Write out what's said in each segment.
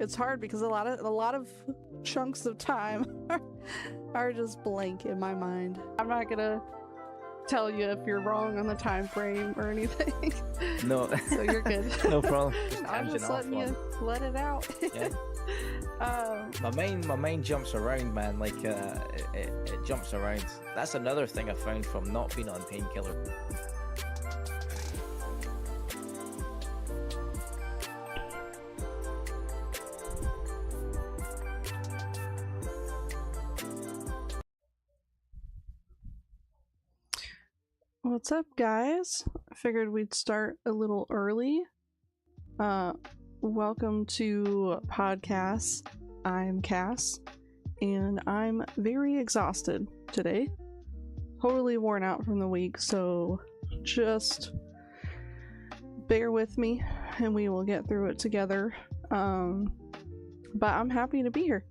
It's hard because a lot of chunks of time are just blank in my mind. I'm not gonna tell you if you're wrong on the time frame or anything. No. So you're good. No problem. I'm just letting you let it out. Yeah. My mind jumps around, man. Like it jumps around. That's another thing I found from not being on painkiller. What's up, guys? I figured we'd start a little early. Welcome to PODCASS. I'm Cass, and I'm very exhausted today. Totally worn out from the week, so just bear with me, and we will get through it together. But I'm happy to be here.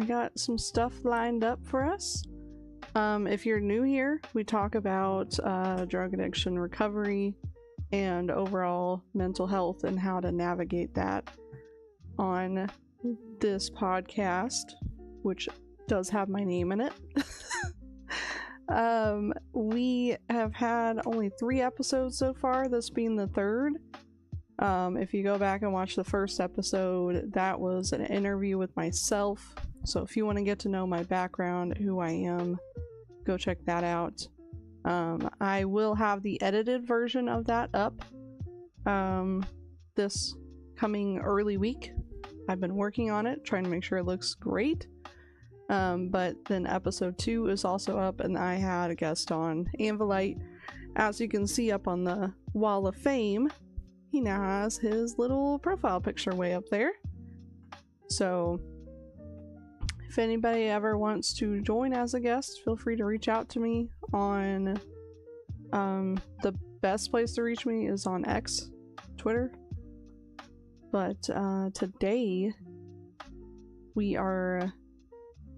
I got some stuff lined up for us. If you're new here, we talk about drug addiction recovery and overall mental health and how to navigate that on this podcast, which does have my name in it. We have had only 3 episodes so far, this being the 3rd. If you go back and watch the first episode, that was an interview with myself. So if you want to get to know my background, who I am, go check that out. I will have the edited version of that up this coming early week. I've been working on it, trying to make sure it looks great. But then episode 2 is also up, and I had a guest on, Anvilite. As you can see up on the wall of fame, he now has his little profile picture way up there. So if anybody ever wants to join as a guest, feel free to reach out to me on the best place to reach me is on X, Twitter. But today we are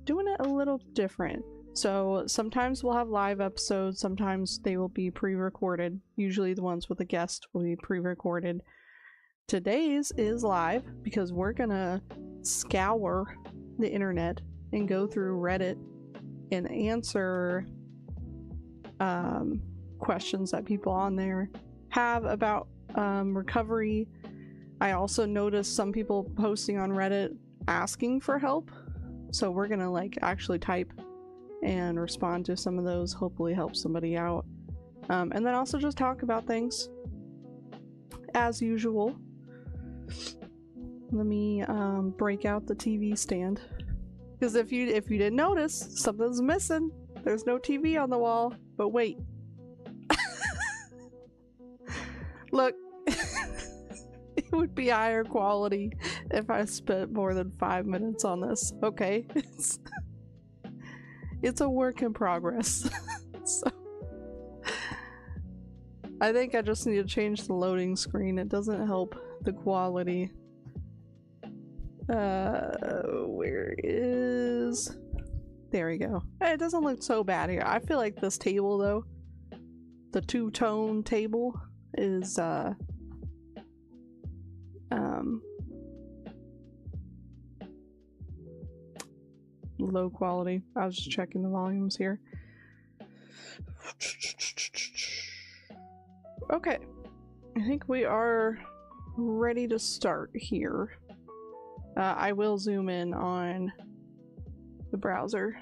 doing it a little different. So sometimes we'll have live episodes, sometimes they will be pre-recorded. Usually the ones with a guest will be pre-recorded. Today's is live because we're gonna scour the internet and go through Reddit and answer questions that people on there have about recovery. I also noticed some people posting on Reddit asking for help, so we're gonna like actually type and respond to some of those, hopefully help somebody out, and then also just talk about things as usual. Let me break out the TV stand, because if you didn't notice, something's missing. There's no TV on the wall. But wait, look, it would be higher quality if I spent more than 5 minutes on this. Okay, it's a work in progress. So I think I just need to change the loading screen. It doesn't help the quality. Where is... There we go. Hey, it doesn't look so bad here. I feel like this table though, the two-tone table, is low quality. I was just checking the volumes here. Okay, I think we are ready to start here. I will zoom in on the browser.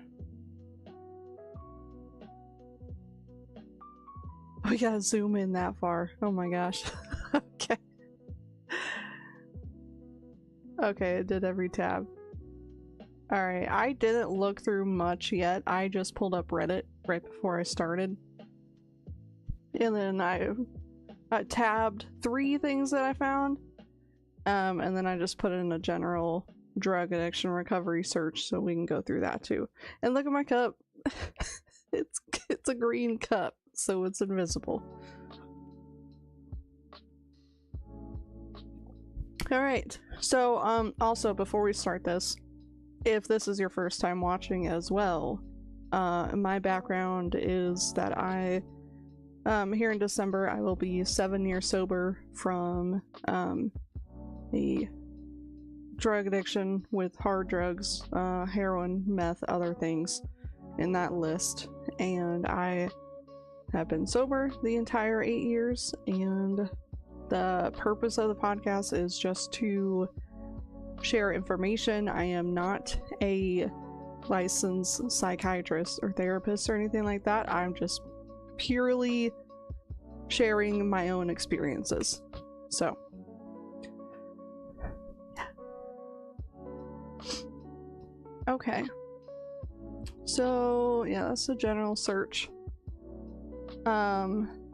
We gotta zoom in that far. Oh my gosh. Okay. Okay, it did every tab. Alright, I didn't look through much yet. I just pulled up Reddit right before I started. And then I tabbed 3 things that I found. And then I just put in a general drug addiction recovery search so we can go through that too. And look at my cup. It's a green cup, so it's invisible. Alright, so also before we start this, if this is your first time watching as well, my background is that I here in December I will be 7 years sober from a drug addiction with hard drugs, heroin, meth, other things in that list. And I have been sober the entire 8 years, and the purpose of the podcast is just to share information. I am not a licensed psychiatrist or therapist or anything like that. I'm just purely sharing my own experiences. So okay, so yeah, that's a general search.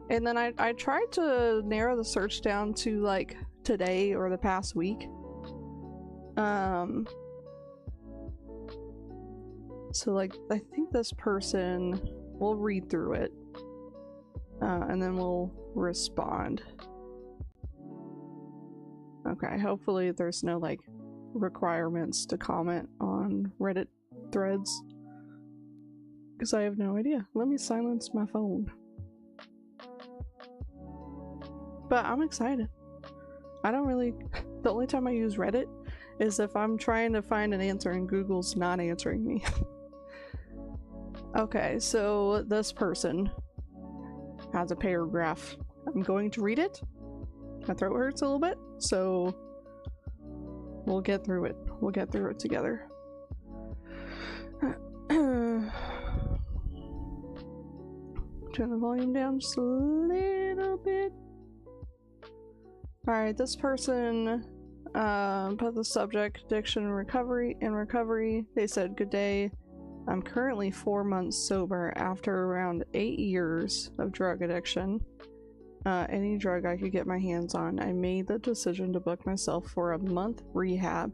And then I tried to narrow the search down to like today or the past week. So like I think this person, we'll read through it and then we'll respond. Okay, hopefully there's no like requirements to comment on Reddit threads, because I have no idea. Let me silence my phone. But I'm excited. I don't really... The only time I use Reddit is if I'm trying to find an answer and Google's not answering me. Okay, so this person has a paragraph. I'm going to read it. My throat hurts a little bit, so we'll get through it. We'll get through it together. Turn the volume down just a little bit. Alright, this person Put the subject addiction recovery. In recovery, they said, "Good day. I'm currently 4 months sober after around 8 years of drug addiction. Any drug I could get my hands on. I made the decision to book myself for a month rehab.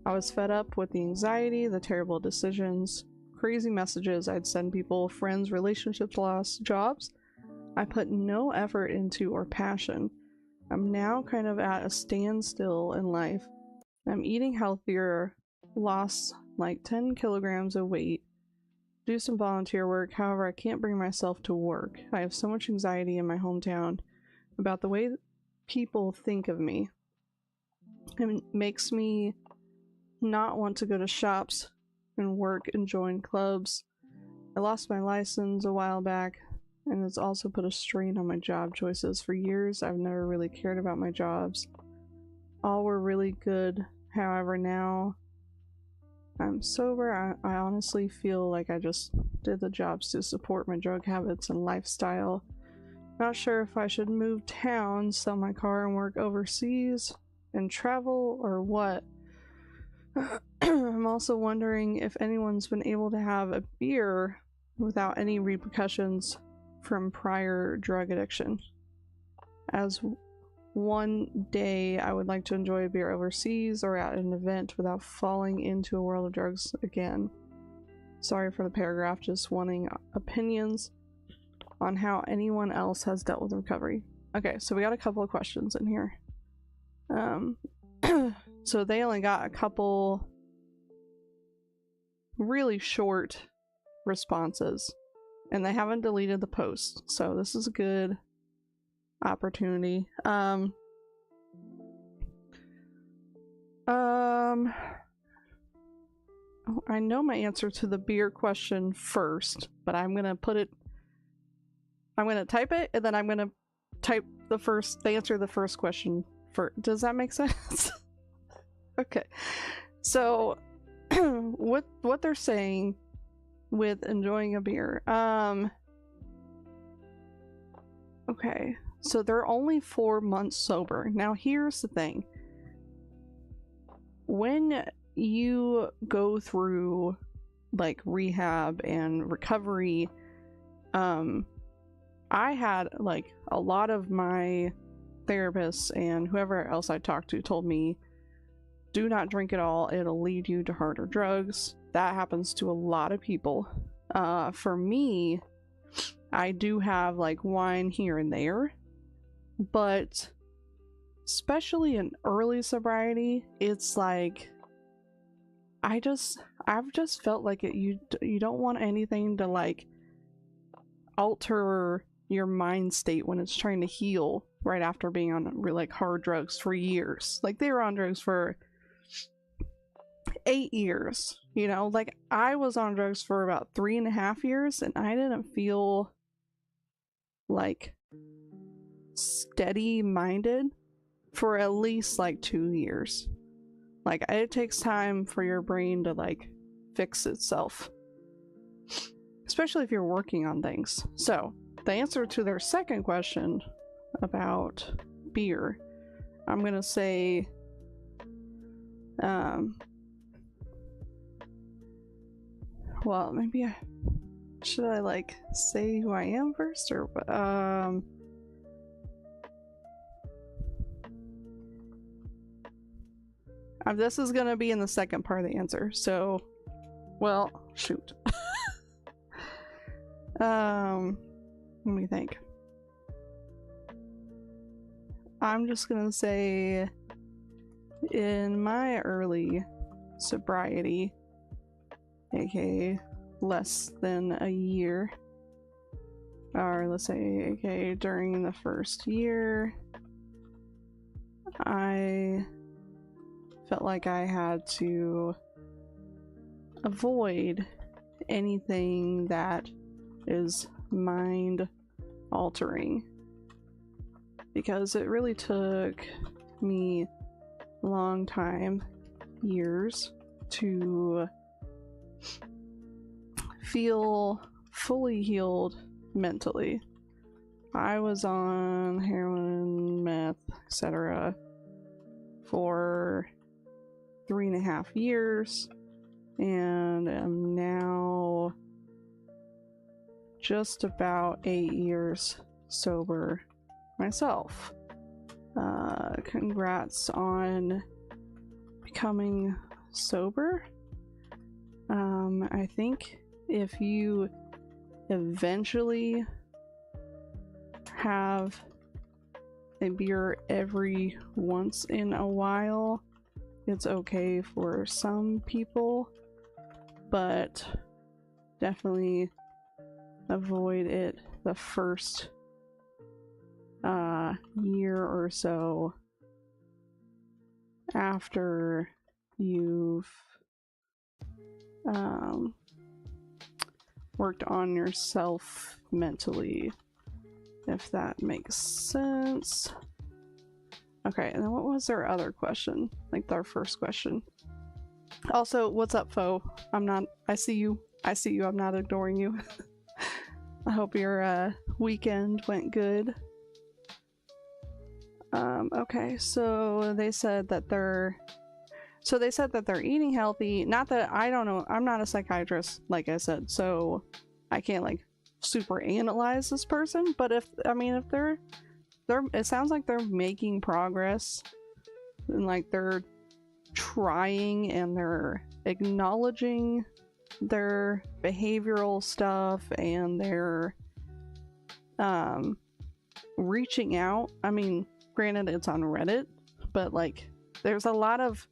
I was fed up with the anxiety, the terrible decisions, crazy messages I'd send people, friends, relationships lost, jobs I put no effort into or passion. I'm now kind of at a standstill in life. I'm eating healthier, lost like 10 kilograms of weight, do some volunteer work. However, I can't bring myself to work. I have so much anxiety in my hometown about the way people think of me. It makes me not want to go to shops and work and join clubs. I lost my license a while back, and it's also put a strain on my job choices. For years, I've never really cared about my jobs. All were really good. However, now I'm sober. I honestly feel like I just did the jobs to support my drug habits and lifestyle. Not sure if I should move town, sell my car and work overseas and travel, or what. I'm also wondering if anyone's been able to have a beer without any repercussions from prior drug addiction. As one day I would like to enjoy a beer overseas or at an event without falling into a world of drugs again. Sorry for the paragraph, just wanting opinions on how anyone else has dealt with recovery. Okay, so we got a couple of questions in here. So they only got a couple really short responses, and they haven't deleted the post, so this is a good opportunity. I know my answer to the beer question first, but I'm gonna type it, and then I'm gonna type the answer the first question first. Does that make sense? Okay, so what they're saying with enjoying a beer, okay, so they're only 4 months sober. Now here's the thing. When you go through like rehab and recovery, I had like a lot of my therapists and whoever else I talked to told me, do not drink at all, it'll lead you to harder drugs. That happens to a lot of people. For me, I do have like wine here and there, but especially in early sobriety, it's like I've just felt like you don't want anything to like alter your mind state when it's trying to heal right after being on like hard drugs for years. Like they were on drugs for 8 years, you know, like I was on drugs for about 3.5 years, and I didn't feel like steady minded for at least like 2 years. Like it takes time for your brain to like fix itself, especially if you're working on things. So the answer to their second question about beer, I'm gonna say well, maybe should I like say who I am first, or this is gonna be in the second part of the answer, so well, shoot. Let me think. I'm just gonna say in my early sobriety, aka less than a year, or let's say aka during the first year, I felt like I had to avoid anything that is mind altering, because it really took me a long time, years, to feel fully healed mentally. I was on heroin, meth, etc. for 3.5 years, and I'm now just about 8 years sober myself. Congrats on becoming sober. I think if you eventually have a beer every once in a while, it's okay for some people, but definitely avoid it the first year or so after you've worked on yourself mentally, if that makes sense. Okay, and then what was their other question? Like their first question. Also, what's up, Foe? I see you, I'm not ignoring you. I hope your weekend went good. Okay, so they said that they're eating healthy. Not that, I don't know, I'm not a psychiatrist, like I said, so I can't like super analyze this person, but if they're it sounds like they're making progress and like they're trying and they're acknowledging their behavioral stuff and they're reaching out. I mean, granted it's on Reddit, but like there's a lot of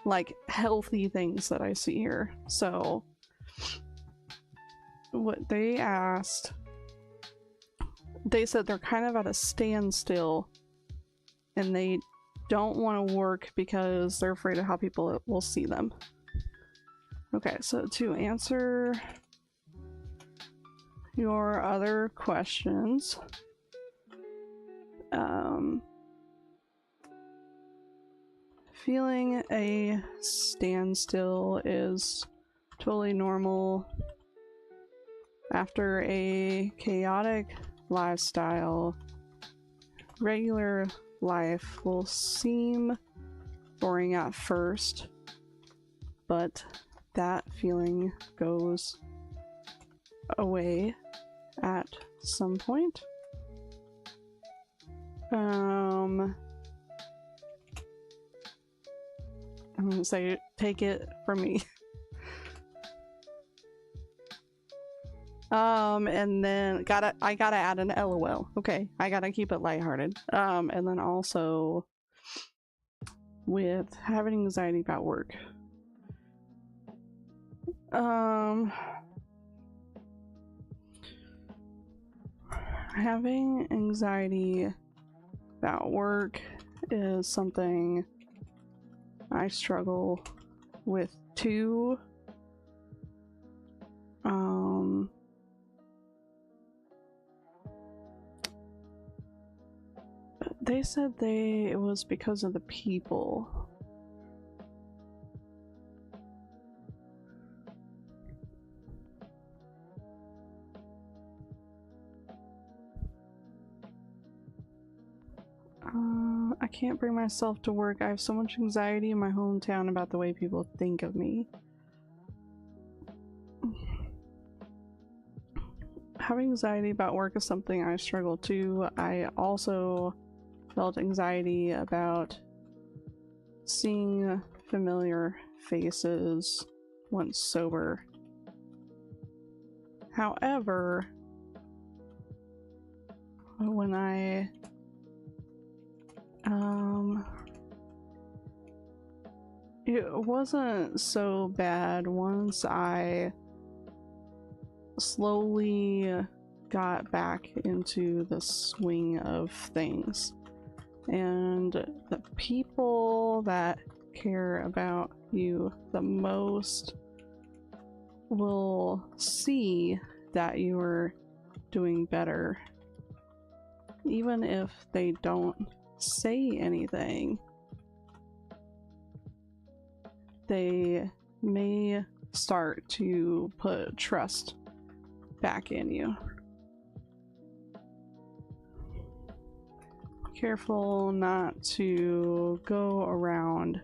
like healthy things that I see here. So what they asked, they said they're kind of at a standstill and they don't want to work because they're afraid of how people will see them. Okay, so to answer your other questions, feeling a standstill is totally normal after a chaotic lifestyle. Regular life will seem boring at first, but that feeling goes away at some point. I'm gonna say, take it from me. And then I gotta add an LOL. Okay, I gotta keep it lighthearted. And then also with having anxiety about work. Having anxiety about work is something I struggle with too. They said it was because of the people. I can't bring myself to work. I have so much anxiety in my hometown about the way people think of me. Having anxiety about work is something I struggle too. I also felt anxiety about seeing familiar faces once sober. However, when I it wasn't so bad once I slowly got back into the swing of things. And the people that care about you the most will see that you are doing better. Even if they don't say anything, they may start to put trust back in you. careful not to go around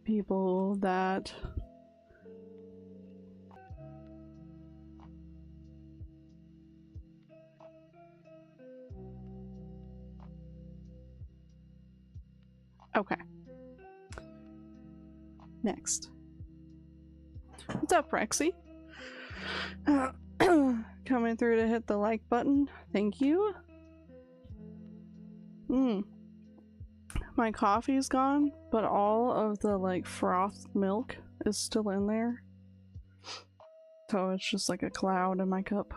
people that okay. Next. What's up, Rexy? Coming through to hit the like button. Thank you. My coffee's gone, but all of the like frothed milk is still in there. So it's just like a cloud in my cup.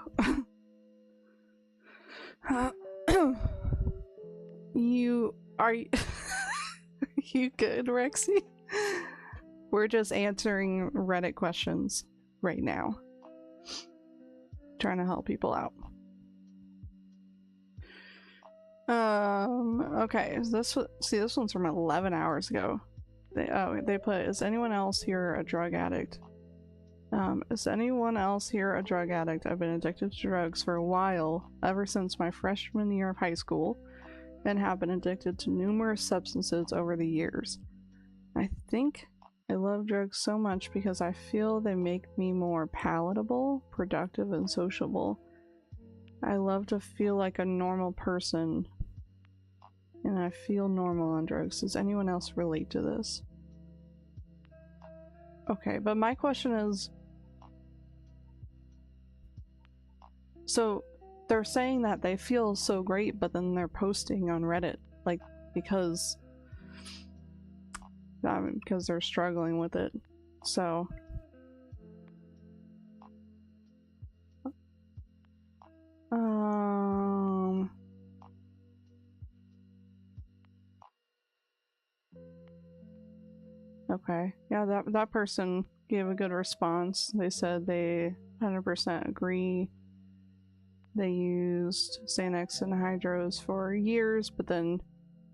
You are you good, Rexy? We're just answering Reddit questions right now. Trying to help people out. Okay, this one's from 11 hours ago. They put, is anyone else here a drug addict? Is anyone else here a drug addict? I've been addicted to drugs for a while, ever since my freshman year of high school, and have been addicted to numerous substances over the years. I think I love drugs so much because I feel they make me more palatable, productive, and sociable. I love to feel like a normal person, and I feel normal on drugs. Does anyone else relate to this? Okay, but my question is, so they're saying that they feel so great, but then they're posting on Reddit, like, because they're struggling with it. So okay, yeah, that person gave a good response. They said they 100% agree. They used Xanax and Hydros for years, but then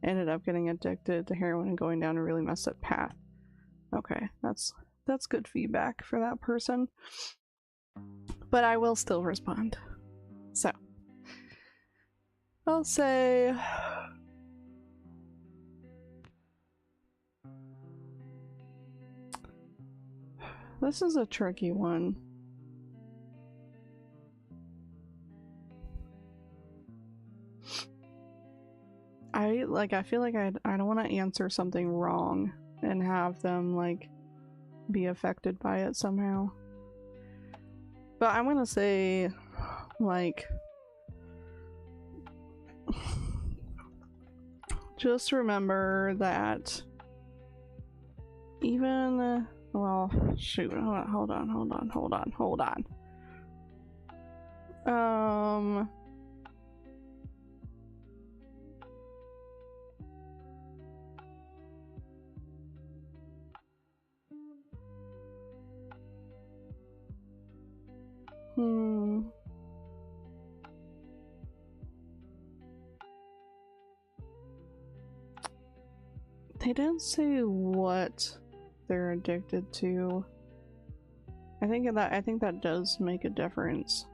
ended up getting addicted to heroin and going down a really messed up path. Okay, that's good feedback for that person. But I will still respond. So I'll say this is a tricky one. I feel like I don't want to answer something wrong and have them like be affected by it somehow. But I'm gonna say like just remember that even well, shoot, hold on. They didn't say what they're addicted to. I think that does make a difference.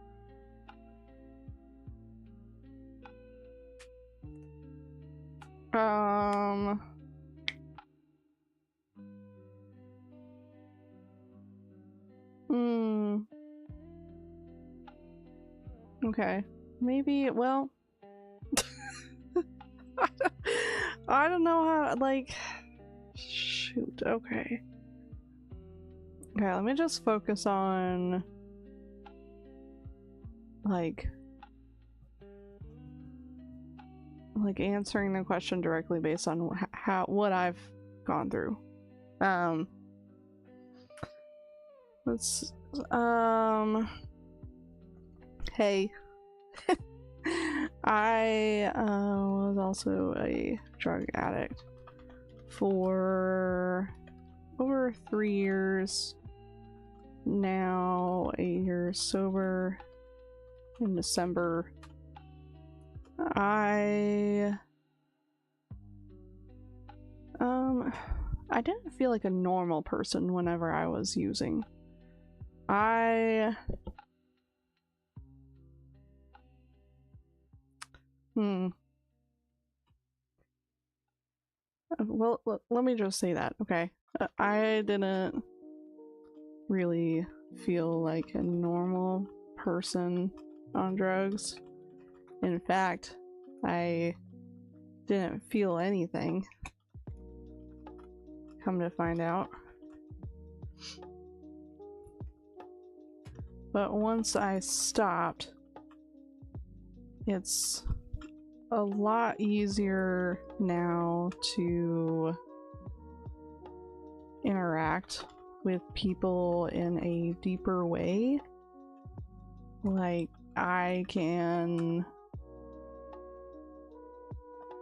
Okay. Maybe, well, I don't know how, like, shoot, okay. Okay, let me just focus on, like answering the question directly based on what I've gone through. Hey. I was also a drug addict for over 3 years. Now 8 years sober in December. I didn't feel like a normal person whenever I was using. I Hmm. Well, let me just say that, okay? I didn't really feel like a normal person on drugs. In fact, I didn't feel anything. Come to find out. But once I stopped, it's a lot easier now to interact with people in a deeper way. Like, I can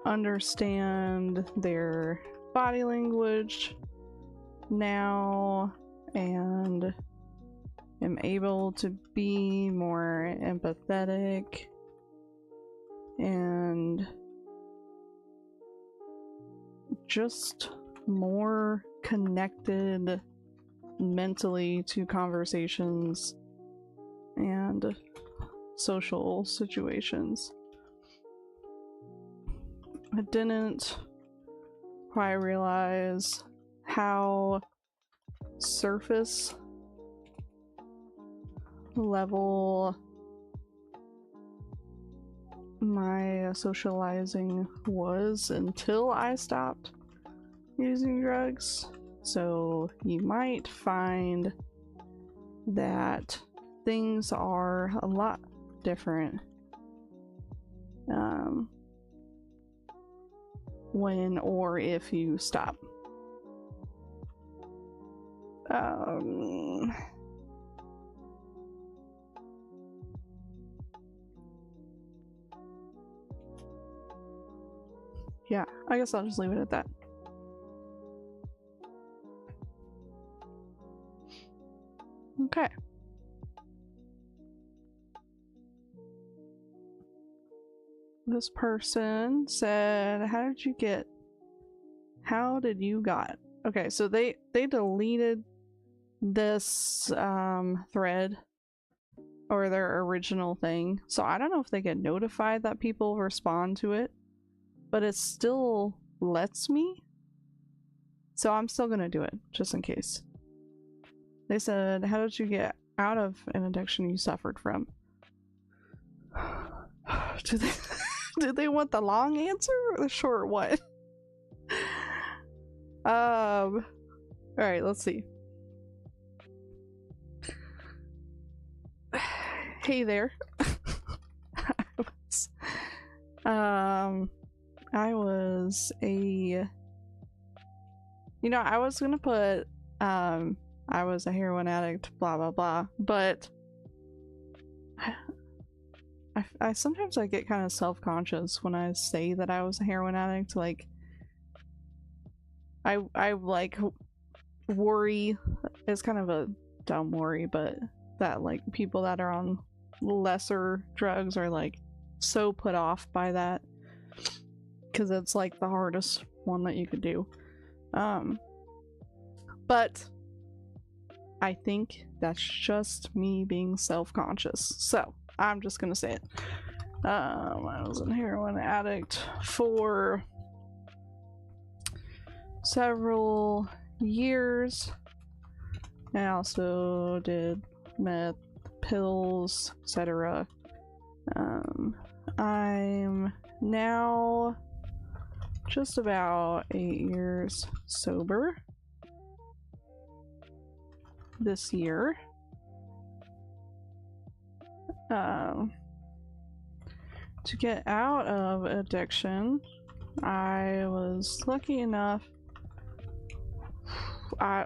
understand their body language now and am able to be more empathetic and just more connected mentally to conversations and social situations. I didn't quite realize how surface level my socializing was until I stopped using drugs. So you might find that things are a lot different when or if you stop. Yeah, I guess I'll just leave it at that. Okay. This person said, how did you got? Okay, so they deleted this thread or their original thing. So I don't know if they get notified that people respond to it, but it still lets me. So I'm still gonna do it just in case. They said, how did you get out of an addiction you suffered from? Do they want the long answer or the short one? Alright, let's see. Hey there. I was a... You know, I was gonna put, I was a heroin addict, blah blah blah, but I sometimes I get kind of self-conscious when I say that I was a heroin addict. Like, I like worry. It's kind of a dumb worry, but that like people that are on lesser drugs are like so put off by that because it's like the hardest one that you could do. But I think that's just me being self-conscious. So I'm just gonna say it. I was a heroin addict for several years. I also did meth, pills, etc. I'm now just about 8 years sober this year. To get out of addiction, I was lucky enough. I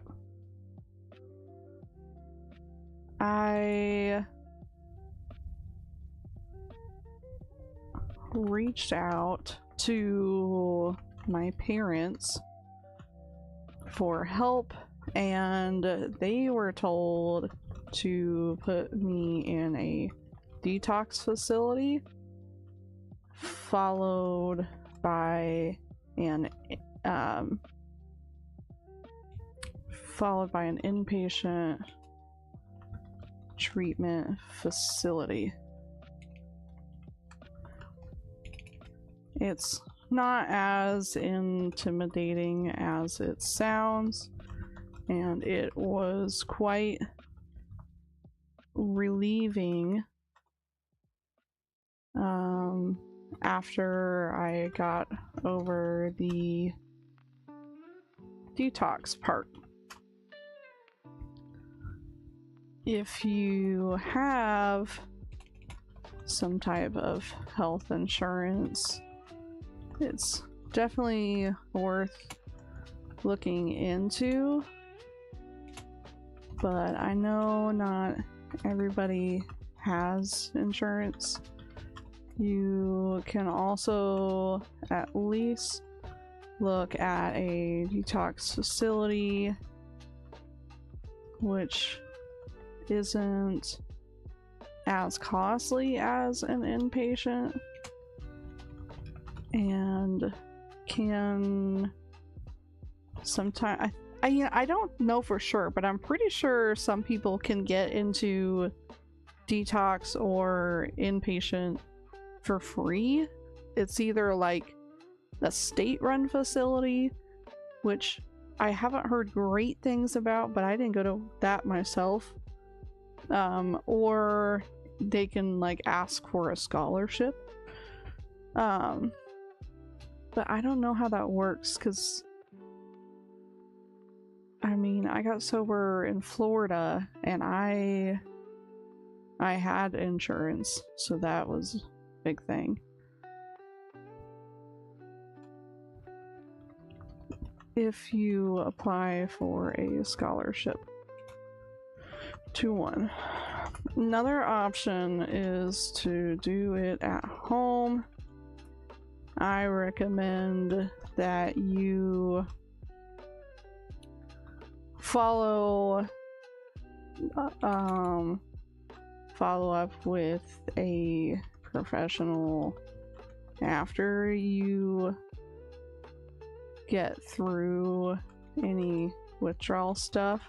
reached out to my parents for help, and they were told to put me in a detox facility, followed by an inpatient treatment facility. It's not as intimidating as it sounds, and it was quite relieving after I got over the detox part. If you have some type of health insurance, it's definitely worth looking into, but I know not everybody has insurance. You can also at least look at a detox facility, which isn't as costly as an inpatient, and can sometimes I don't know for sure, but I'm pretty sure some people can get into detox or inpatient for free. It's either like a state-run facility, which I haven't heard great things about, but I didn't go to that myself, or they can like ask for a scholarship. But I don't know how that works, because I mean, I got sober in Florida and I had insurance, so that was a big thing. If you apply for a scholarship to one. Another option is to do it at home. I recommend that you follow up with a professional after you get through any withdrawal stuff,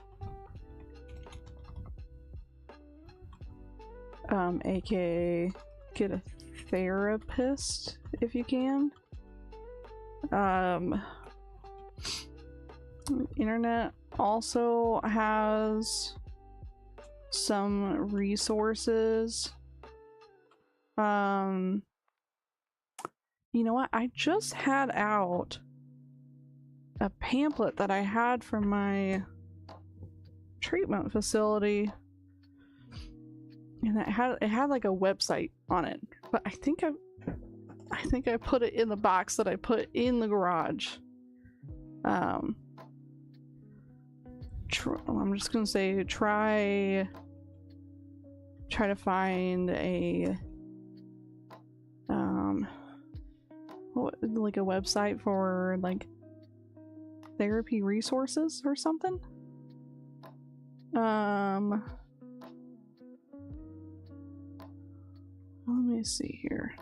aka get a therapist if you can. Internet also has some resources. You know what? I just had out a pamphlet that I had from my treatment facility, and it had like a website on it, but I think I put it in the box that I put in the garage. I'm just gonna say try to find a like a website for like therapy resources or something. Let me see here.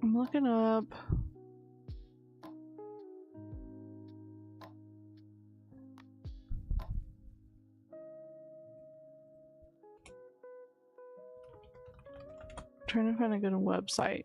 I'm looking up. Trying to find a good website.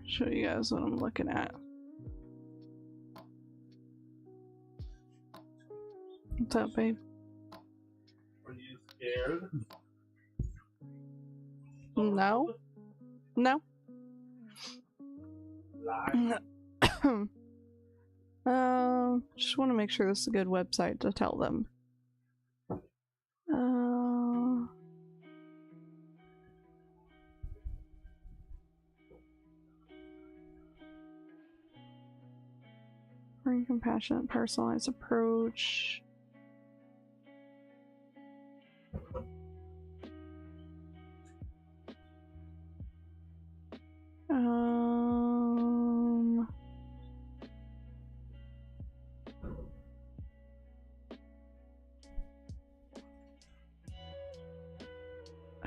Show you guys what I'm looking at. What's up, babe? Are you scared? No. No. Lie. Just want to make sure this is a good website to tell them. caring, compassionate, personalized approach.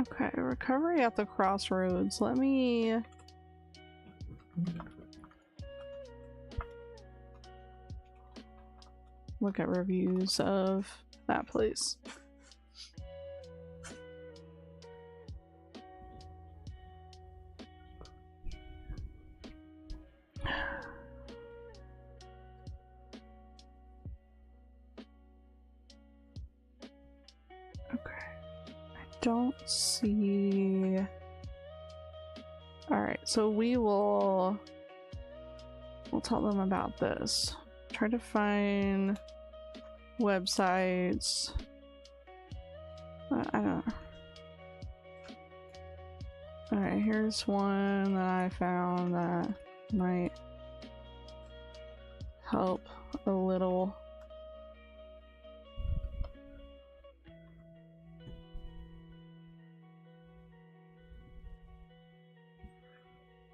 Okay, recovery at the crossroads. Let me look at reviews of that place. Don't see. Alright, so we'll tell them about this. Try to find websites. I don't know. Alright, here's one that I found that might help a little.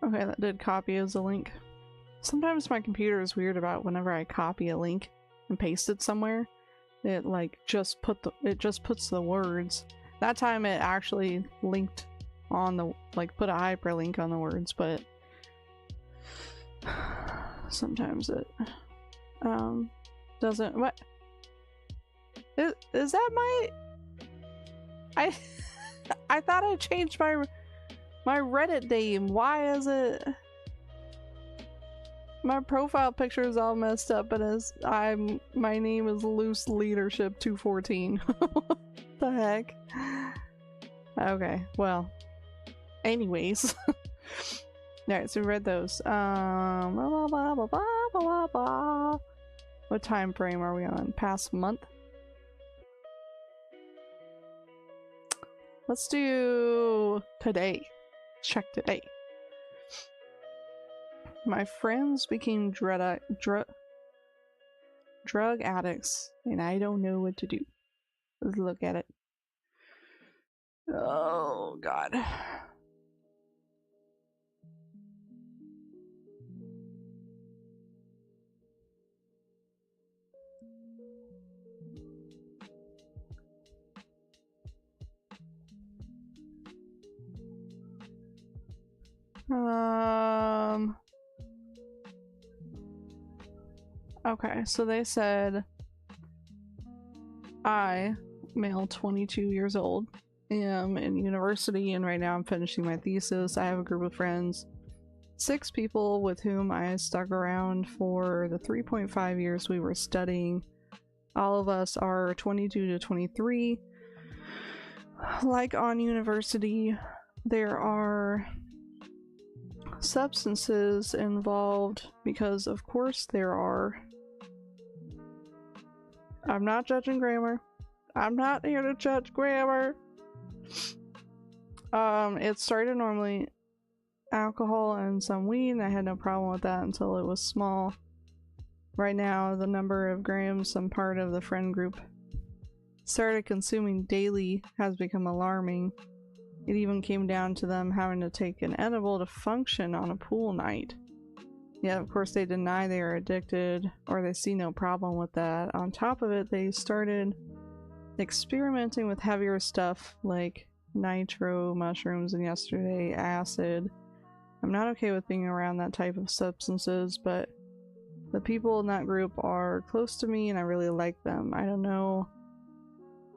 Okay, that did copy as a link. Sometimes my computer is weird about whenever I copy a link and paste it somewhere, it like just puts the words. That time it actually linked on the put a hyperlink on the words, but sometimes it doesn't. What is that? I thought I changed my Reddit name. Why is it? My profile picture is all messed up, and my name is Loose Leadership 214. What the heck? Okay, well. Anyways. Alright, so we read those. Blah, blah, blah, blah, blah, blah, blah. What time frame are we on? Past month? Let's do today. Check today. My friends became drug addicts, and I don't know what to do. Let's look at it. Oh, God. Okay, so they said, I, male 22 years old, am in university and right now I'm finishing my thesis. I have a group of friends, 6 people with whom I stuck around for the 3.5 years we were studying. All of us are 22 to 23. Like on university, there are substances involved because of course there are. I'm not judging grammar. I'm not here to judge grammar. It started normally alcohol and some weed, and I had no problem with that until it was small. Right now, the number of grams some part of the friend group started consuming daily has become alarming. It even came down to them having to take an edible to function on a pool night. Yeah, of course they deny they are addicted, or they see no problem with that. On top of it, they started experimenting with heavier stuff like nitro, mushrooms, and yesterday, acid. I'm not okay with being around that type of substances, but the people in that group are close to me and I really like them. I don't know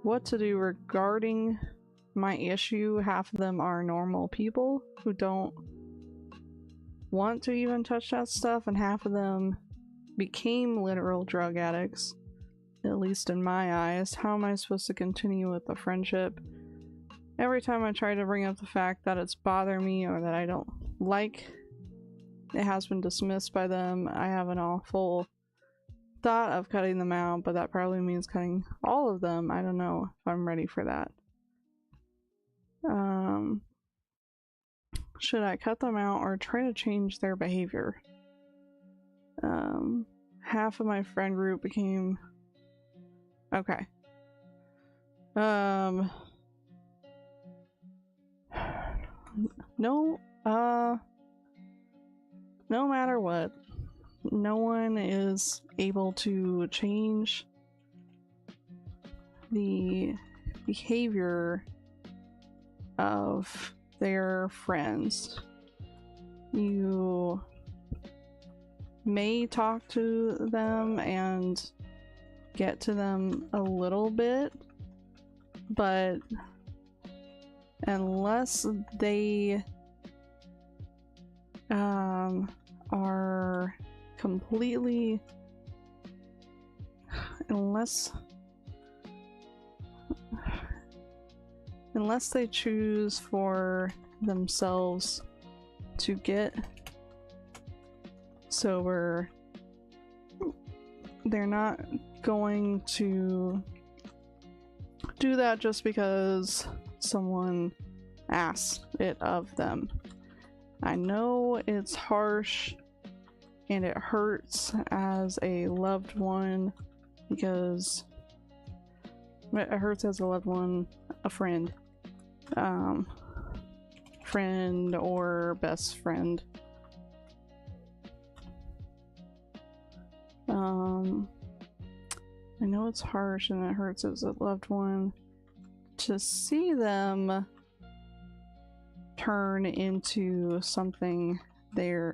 what to do regarding my issue. Half of them are normal people who don't want to even touch that stuff, and half of them became literal drug addicts, at least in my eyes. How am I supposed to continue with the friendship? Every time I try to bring up the fact that it's bothering me or that I don't like, it has been dismissed by them. I have an awful thought of cutting them out, but that probably means cutting all of them. I don't know if I'm ready for that. Should I cut them out or try to change their behavior? half of my friend group became okay. No, no matter what, no one is able to change the behavior of their friends. You may talk to them and get to them a little bit, but unless they are completely unless they choose for themselves to get sober, they're not going to do that just because someone asks it of them. I know it's harsh and it hurts as a loved one, because it hurts as a loved one, a friend, friend or best friend. I know it's harsh and it hurts as a loved one to see them turn into something they're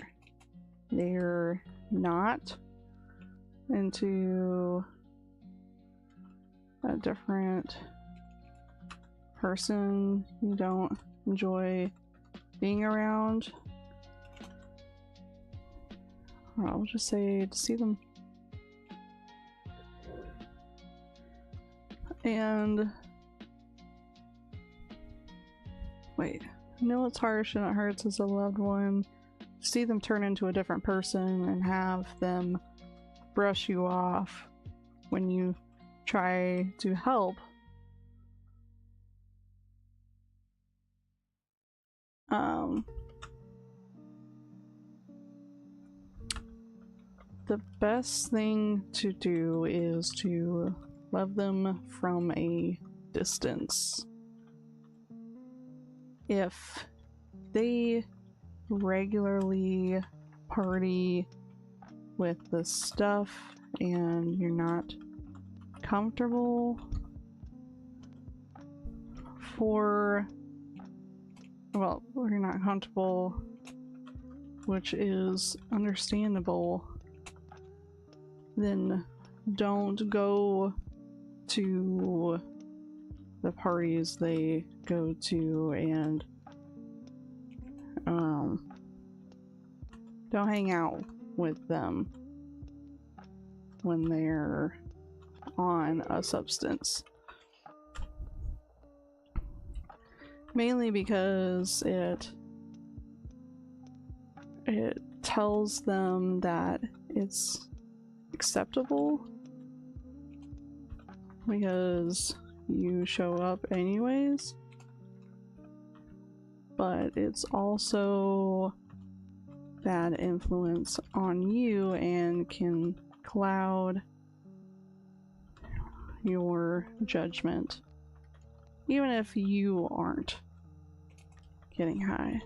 not, into a different person you don't enjoy being around. Or I'll just say to see them. And wait, I know it's harsh and it hurts as a loved one. See them turn into a different person and have them brush you off when you try to help. The best thing to do is to love them from a distance. If they regularly party with the stuff and you're not comfortable you're not comfortable, which is understandable, then don't go to the parties they go to, and don't hang out with them when they're on a substance. Mainly because it tells them that it's acceptable because you show up anyways, but it's also bad influence on you and can cloud your judgment, even if you aren't getting high.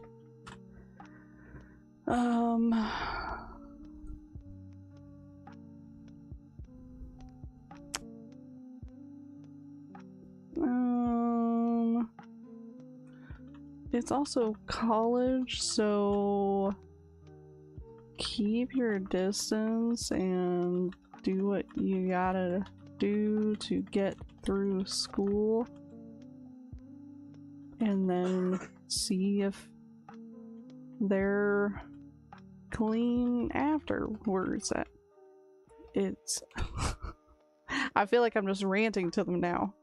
It's also college, so keep your distance and do what you gotta do to get through school, and then see if they're clean afterwards. It's I feel like I'm just ranting to them now.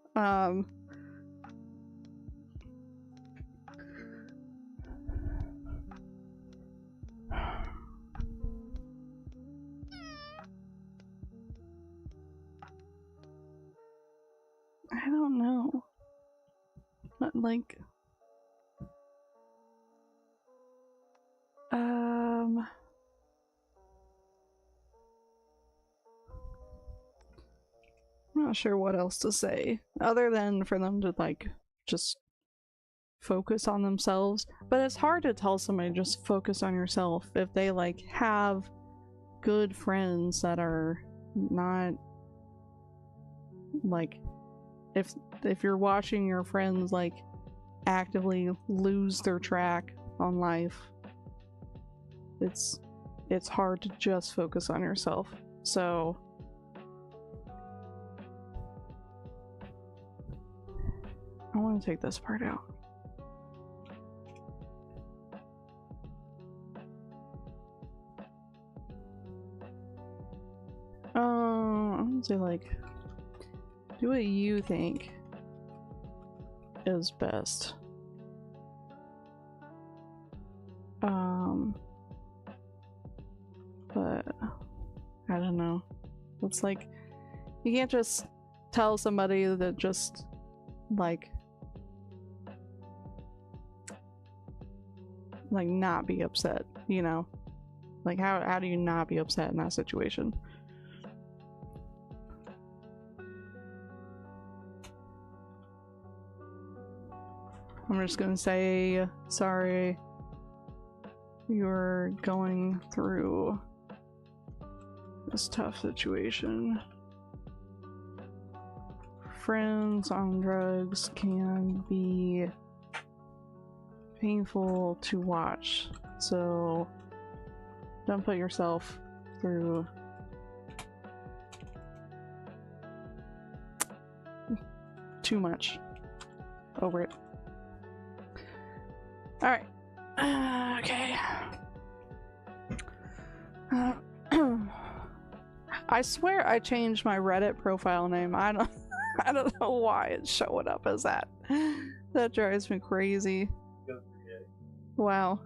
I don't know. But like, I'm not sure what else to say other than for them to like just focus on themselves. But it's hard to tell somebody just focus on yourself if they like have good friends that are not like, if you're watching your friends like actively lose their track on life, it's hard to just focus on yourself. So I want to take this part out. I'm gonna say like, do what you think is best. But I don't know. It's like, you can't just tell somebody that just like not be upset, you know? Like how do you not be upset in that situation? I'm just gonna say sorry you're going through this tough situation. Friends on drugs can be painful to watch, so don't put yourself through too much over it. Alright. Okay. I swear I changed my Reddit profile name. I don't know why it's showing up as that. That drives me crazy. Wow.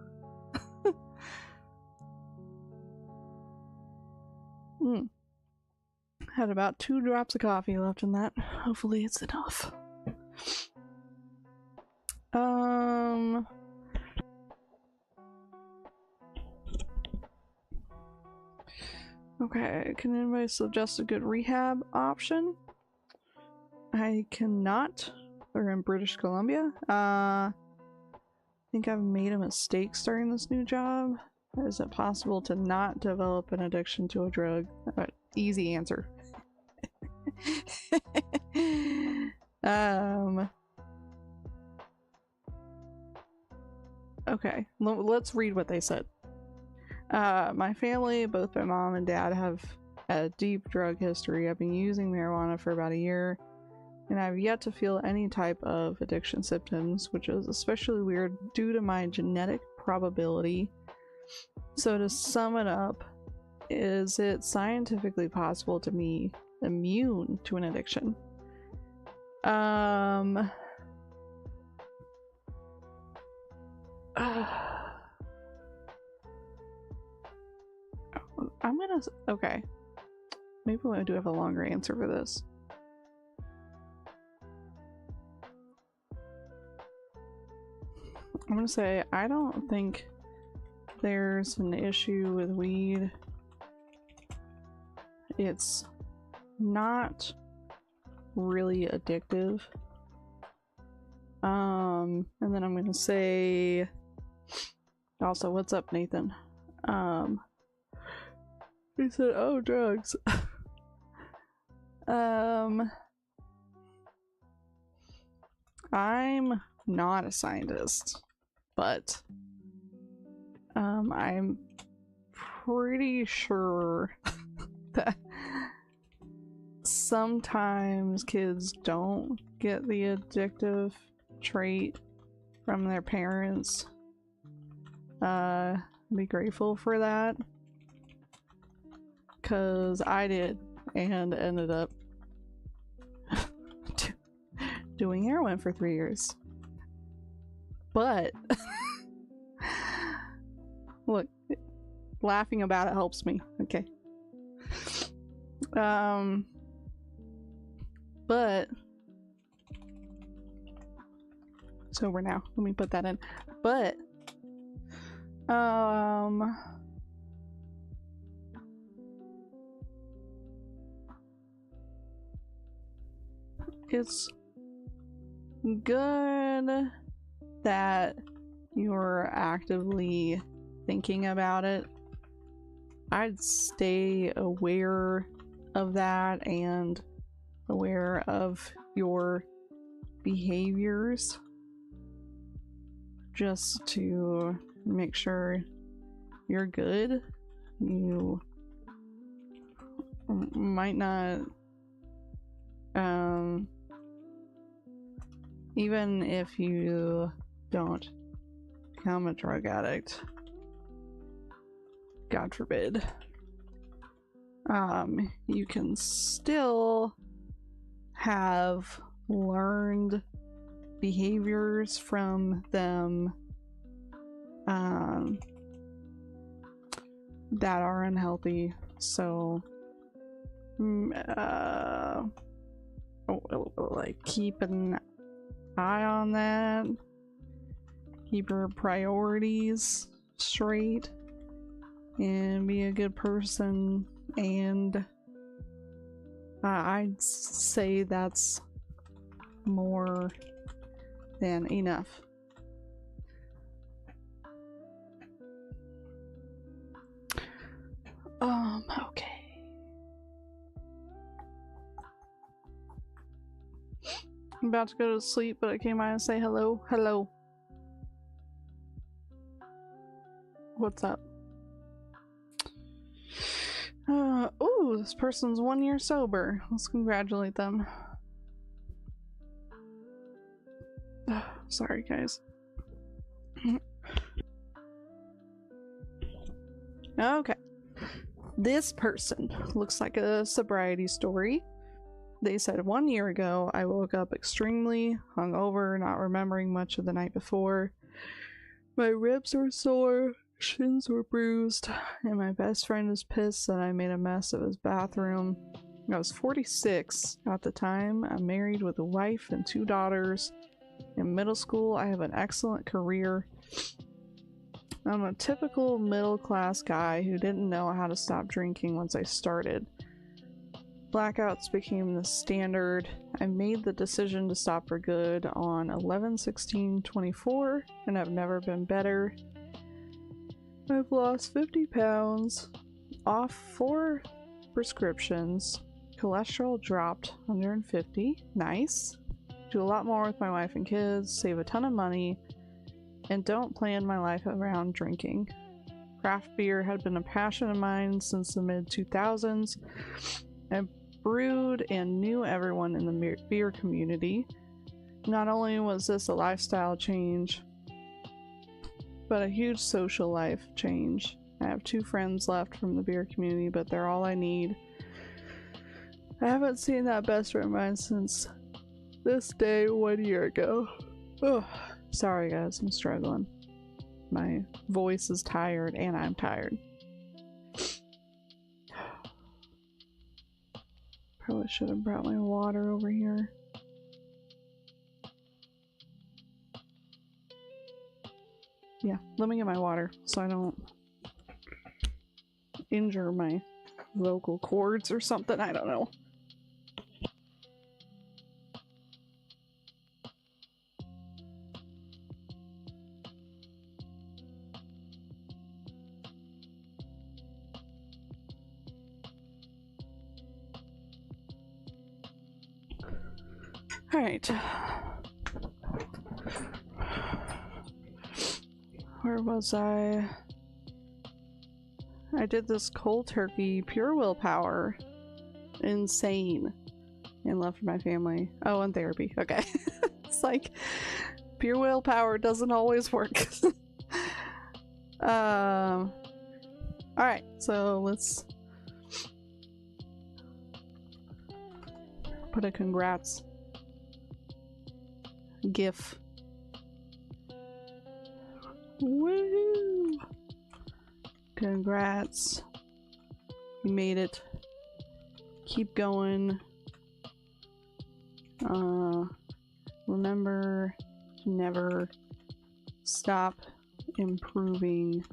Had about 2 drops of coffee left in that. Hopefully it's enough. Okay, can anybody suggest a good rehab option? I cannot. We're in British Columbia. I think I've made a mistake starting this new job. Is it possible to not develop an addiction to a drug? Easy answer. Okay, let's read what they said. My family, both my mom and dad, have a deep drug history. I've been using marijuana for about a year, and I've yet to feel any type of addiction symptoms, which is especially weird due to my genetic probability. So to sum it up, is it scientifically possible to be immune to an addiction? Okay. Maybe I do have a longer answer for this. I'm gonna say I don't think there's an issue with weed. It's not really addictive. And then I'm gonna say also, what's up, Nathan? He said, oh, drugs. I'm not a scientist, but I'm pretty sure that sometimes kids don't get the addictive trait from their parents. Be grateful for that, because I did and ended up doing heroin for 3 years. But look, laughing about it helps me. Okay. But sober now. Let me put that in. But it's good that you're actively thinking about it. I'd stay aware of that and aware of your behaviors just to make sure you're good. You might not, even if you don't become a drug addict, God forbid, you can still have learned behaviors from them that are unhealthy. So like keep an eye on that, keep your priorities straight, and be a good person. And I'd say that's more than enough. Okay. I'm about to go to sleep, but I came by and say hello. Hello. What's up? Oh, this person's 1 year sober. Let's congratulate them. Sorry, guys. Okay. This person looks like a sobriety story. They said 1 year ago, I woke up extremely hungover, not remembering much of the night before. My ribs were sore, shins were bruised, and my best friend was pissed that I made a mess of his bathroom. I was 46 at the time. I'm married with a wife and 2 daughters. In middle school, I have an excellent career. I'm a typical middle-class guy who didn't know how to stop drinking once I started. Blackouts became the standard. I made the decision to stop for good on 11/16/24, and I've never been better. I've lost 50 pounds, off 4 prescriptions, cholesterol dropped 150, nice. Do a lot more with my wife and kids, save a ton of money, and don't plan my life around drinking. Craft beer had been a passion of mine since the mid-2000s. I brewed and knew everyone in the beer community. Not only was this a lifestyle change, but a huge social life change. I have 2 friends left from the beer community, but they're all I need. I haven't seen that best friend of mine since this day 1 year ago. Ugh. Sorry guys, I'm struggling. My voice is tired and I'm tired. Probably should have brought my water over here. Yeah, let me get my water so I don't injure my vocal cords or something. I don't know. Alright. Where was I? I did this cold turkey, pure willpower. Insane. And love for my family. Oh, and therapy. Okay. It's like, pure willpower doesn't always work. Alright, so let's put a congrats gif. Woo! Congrats. You made it. Keep going. Remember to never stop improving.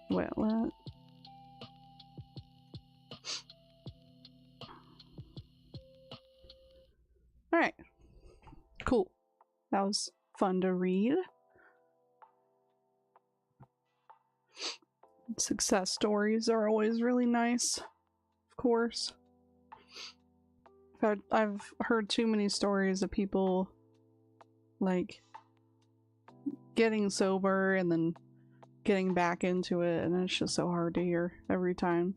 What? Alright. That was fun to read. Success stories are always really nice, of course. I've heard too many stories of people like getting sober and then getting back into it, and it's just so hard to hear every time.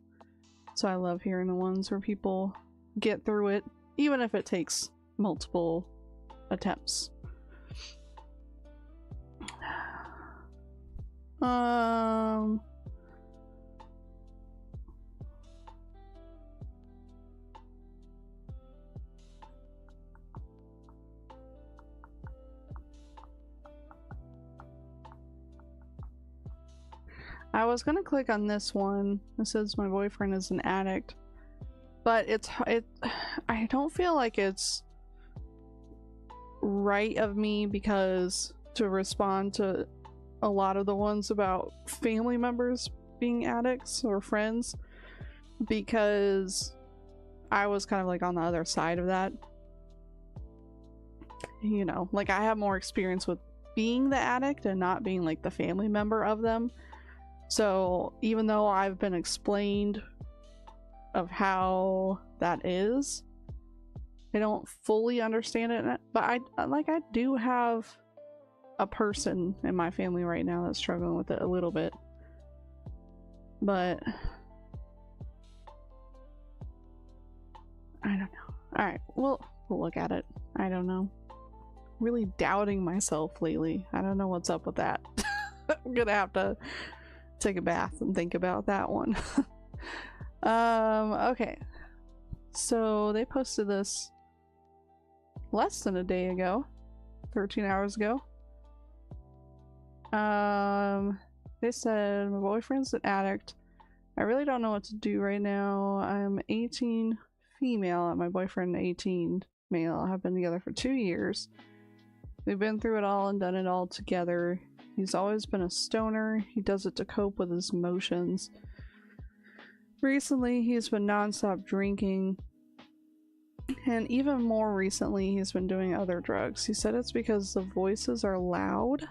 So I love hearing the ones where people get through it, even if it takes multiple attempts. I was gonna click on this one. It says my boyfriend is an addict, but I don't feel like it's right of me because to respond to a lot of the ones about family members being addicts or friends, because I was kind of like on the other side of that. You know, like I have more experience with being the addict and not being like the family member of them. So even though I've been explained of how that is, I don't fully understand it, but I do have a person in my family right now that's struggling with it a little bit. But I don't know. Alright, we'll look at it. I don't know. Really doubting myself lately. I don't know what's up with that. I'm gonna have to take a bath and think about that one. Okay. So they posted this less than a day ago. 13 hours ago. They said, my boyfriend's an addict. I really don't know what to do right now. I'm 18 female and my boyfriend 18 male. Have been together for 2 years. We've been through it all and done it all together. He's always been a stoner. He does it to cope with his emotions. Recently, he's been nonstop drinking. And even more recently, he's been doing other drugs. He said it's because the voices are loud.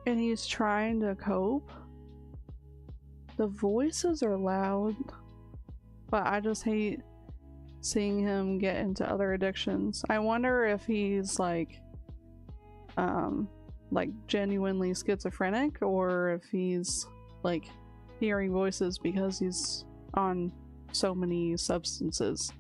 And he's trying to cope. The voices are loud. But I just hate seeing him get into other addictions. I wonder if he's like genuinely schizophrenic, or if he's like hearing voices because he's on so many substances.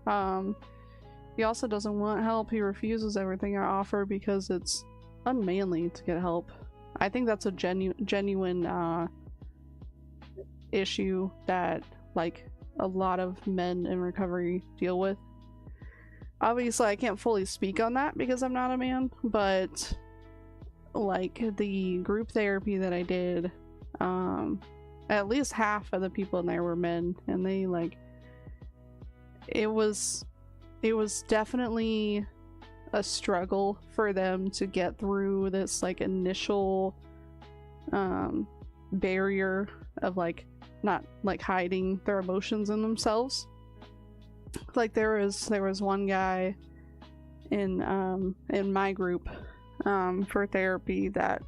He also doesn't want help. He refuses everything I offer because it's unmanly to get help. I think that's a genuine issue that like a lot of men in recovery deal with. Obviously I can't fully speak on that because I'm not a man, but like the group therapy that I did, at least half of the people in there were men, and they like it was definitely a struggle for them to get through this like initial barrier of like not like hiding their emotions in themselves. Like there was one guy in my group for therapy that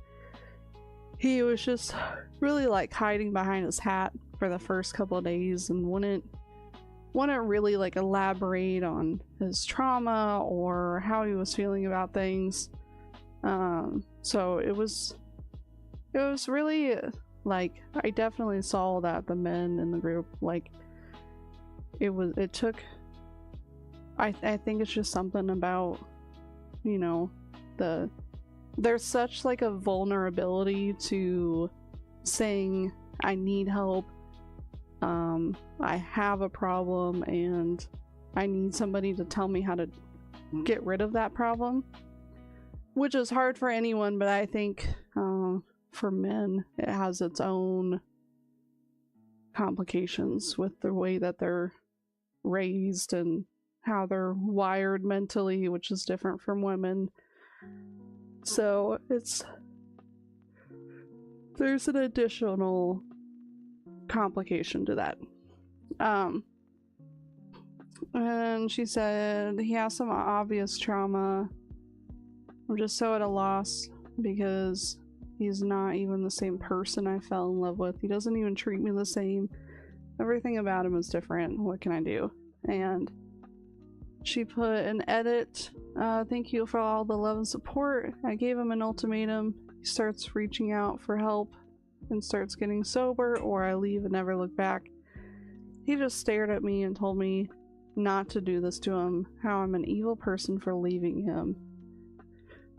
he was just really like hiding behind his hat for the first couple of days and wouldn't really like elaborate on his trauma or how he was feeling about things. So it was really like I definitely saw that the men in the group like it took I think it's just something about, you know, there's such like a vulnerability to saying I need help, I have a problem and I need somebody to tell me how to get rid of that problem, which is hard for anyone, but I think for men it has its own complications with the way that they're raised and how they're wired mentally, which is different from women. So there's an additional complication to that. And she said he has some obvious trauma. I'm just so at a loss because he's not even the same person I fell in love with. He doesn't even treat me the same. Everything about him is different. What can I do? And she put an edit. Thank you for all the love and support. I gave him an ultimatum. He starts reaching out for help and starts getting sober, or I leave and never look back. He just stared at me and told me not to do this to him, how I'm an evil person for leaving him.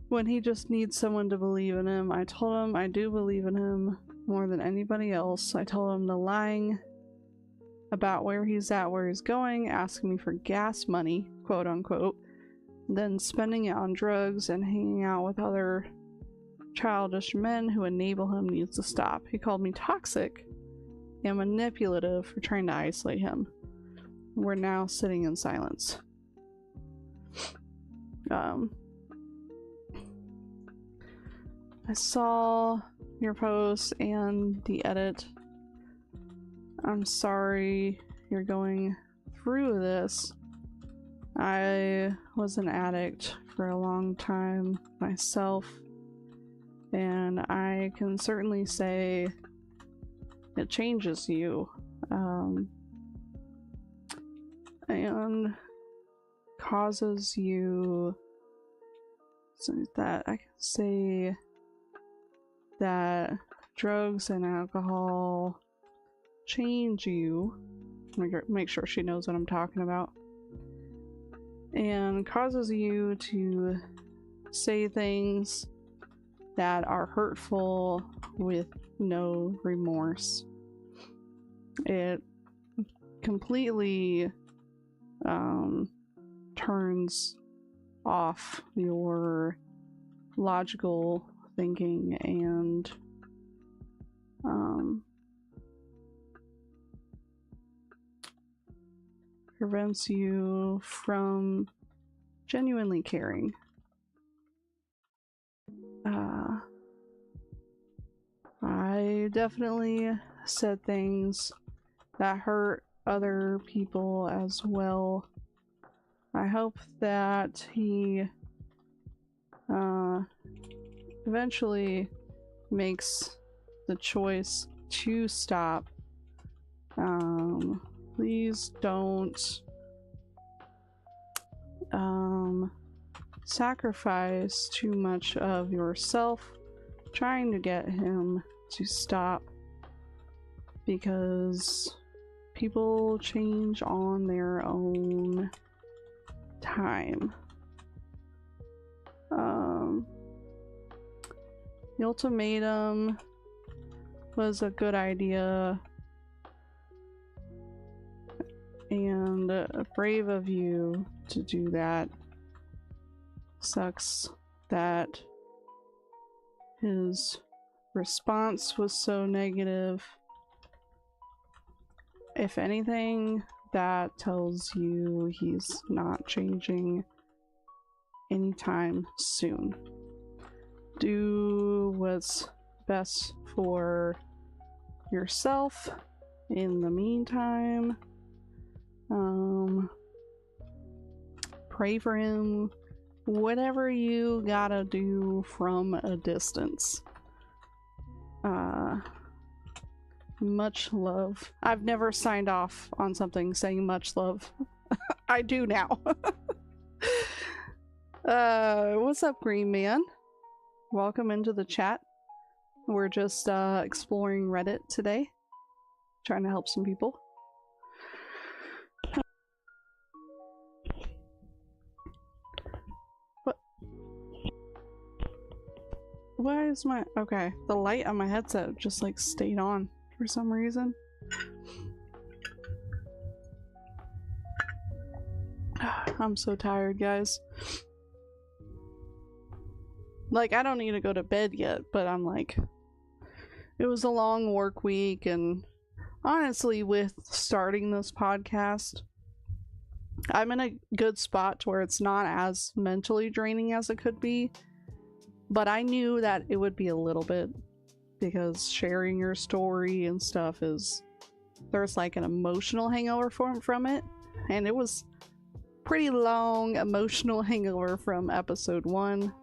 When he just needs someone to believe in him, I told him I do believe in him more than anybody else. I told him the lying about where he's at, where he's going, asking me for gas money, quote unquote, then spending it on drugs and hanging out with other childish men who enable him needs to stop. He called me toxic and manipulative for trying to isolate him. We're now sitting in silence. I saw your post and the edit. I'm sorry you're going through this. I was an addict for a long time myself, and I can certainly say it changes you, and causes you, so that I can say that drugs and alcohol change you. Make sure she knows what I'm talking about. And causes you to say things that are hurtful with no remorse. It completely turns off your logical thinking and prevents you from genuinely caring. I definitely said things that hurt other people as well. I hope that he eventually makes the choice to stop. Please don't sacrifice too much of yourself trying to get him to stop, because people change on their own time. The ultimatum was a good idea and brave of you to do that. Sucks that his response was so negative. If anything, that tells you he's not changing anytime soon. Do what's best for yourself in the meantime. Pray for him. Whatever you gotta do from a distance. Much love. I've never signed off on something saying much love. I do now. What's up, Green Man? Welcome into the chat. We're just exploring Reddit today, trying to help some people. Why is my... okay, the light on my headset just like stayed on for some reason. I'm so tired, guys. Like, I don't need to go to bed yet, but I'm like... it was a long work week, and honestly, with starting this podcast, I'm in a good spot to where it's not as mentally draining as it could be. But I knew that it would be a little bit, because sharing your story and stuff is, there's like an emotional hangover from it. and it was pretty long emotional hangover from episode 1,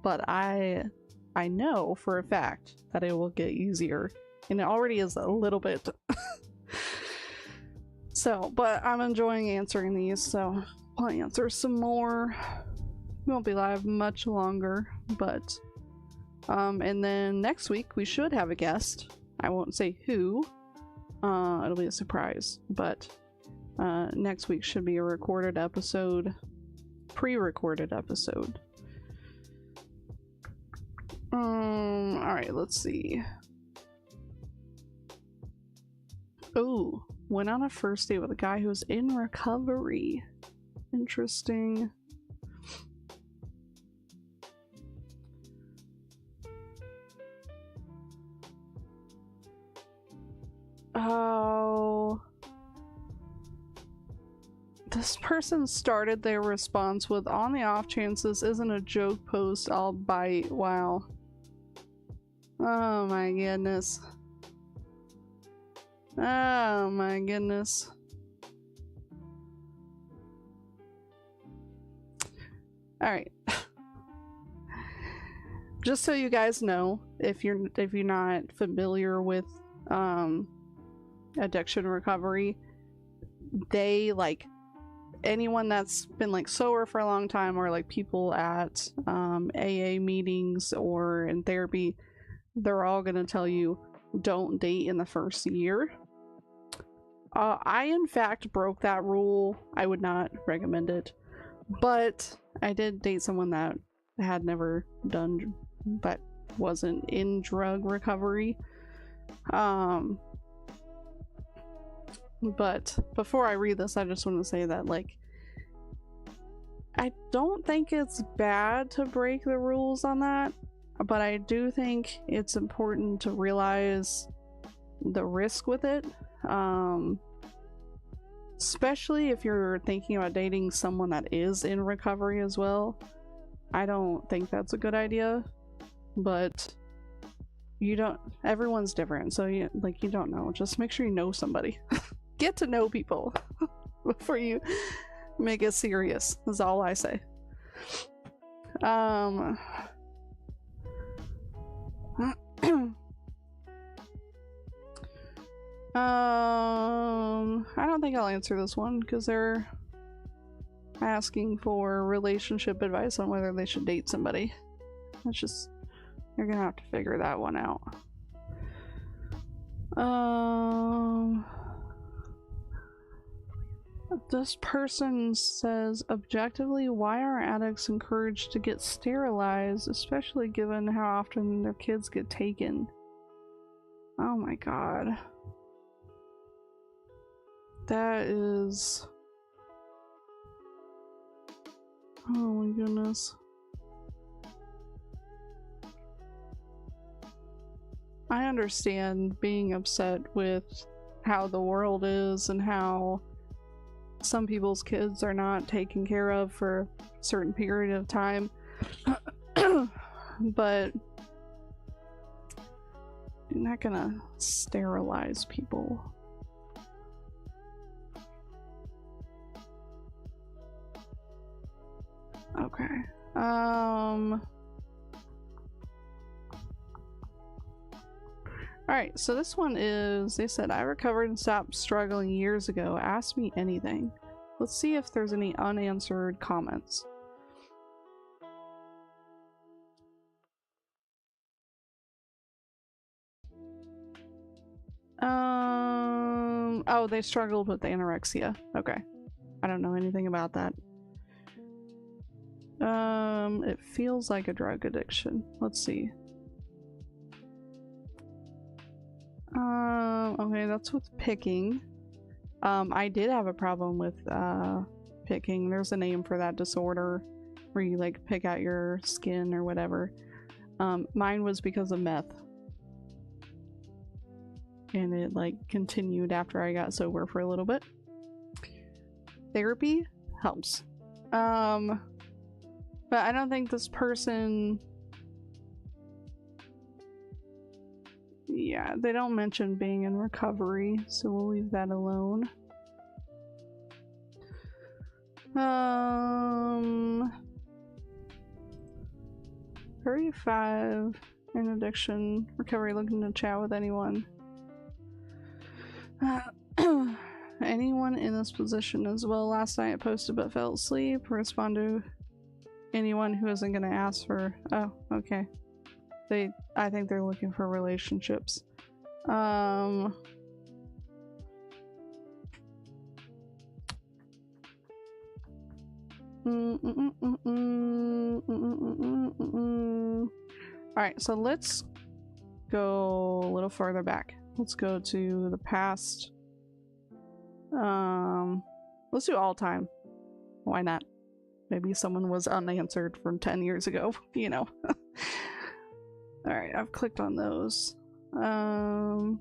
but I know for a fact that it will get easier, and it already is a little bit. So, but I'm enjoying answering these, so I'll answer some more. We won't be live much longer, but and then next week we should have a guest. I won't say who. It'll be a surprise, but next week should be a recorded episode, pre-recorded episode. Alright, let's see. Oh, went on a first date with a guy who was in recovery. Interesting. Oh. This person started their response with, "On the off chance this isn't a joke post, I'll bite." Wow. Oh my goodness. Oh my goodness. Alright. Just so you guys know, if you're not familiar with addiction recovery, they like anyone that's been like sober for a long time, or like people at AA meetings or in therapy, they're all gonna tell you don't date in the first year. I in fact broke that rule. I would not recommend it, but I did date someone that had never done, that wasn't in drug recovery. But before I read this, I just want to say that, like, I don't think it's bad to break the rules on that, but I do think it's important to realize the risk with it. Especially if you're thinking about dating someone that is in recovery as well. I don't think that's a good idea, but everyone's different, so you don't know. Just make sure you know somebody. Get to know people before you make it serious, is all I say. I don't think I'll answer this one because they're asking for relationship advice on whether they should date somebody. That's just, you're gonna have to figure that one out. This person says, objectively, why are addicts encouraged to get sterilized, especially given how often their kids get taken? Oh my god. That is... oh my goodness. I understand being upset with how the world is and how some people's kids are not taken care of for a certain period of time. But you're not gonna sterilize people. Okay. Alright, so this one is, they said, I recovered and stopped struggling years ago. Ask me anything. Let's see if there's any unanswered comments. Oh, they struggled with anorexia. Okay. I don't know anything about that. It feels like a drug addiction. Let's see. Okay, that's with picking. I did have a problem with picking. There's a name for that disorder where you like pick out your skin or whatever. Mine was because of meth. And it like continued after I got sober for a little bit. Therapy helps. But I don't think this person... yeah, they don't mention being in recovery, so we'll leave that alone. 35 in addiction recovery, looking to chat with anyone. Anyone in this position as well. Last night I posted but fell asleep. Respond to anyone who isn't gonna ask for. Oh, okay. I think they're looking for relationships. Alright, so let's go a little further back. Let's go to the past. Let's do all time. Why not? Maybe someone was unanswered from 10 years ago, you know. Alright, I've clicked on those. That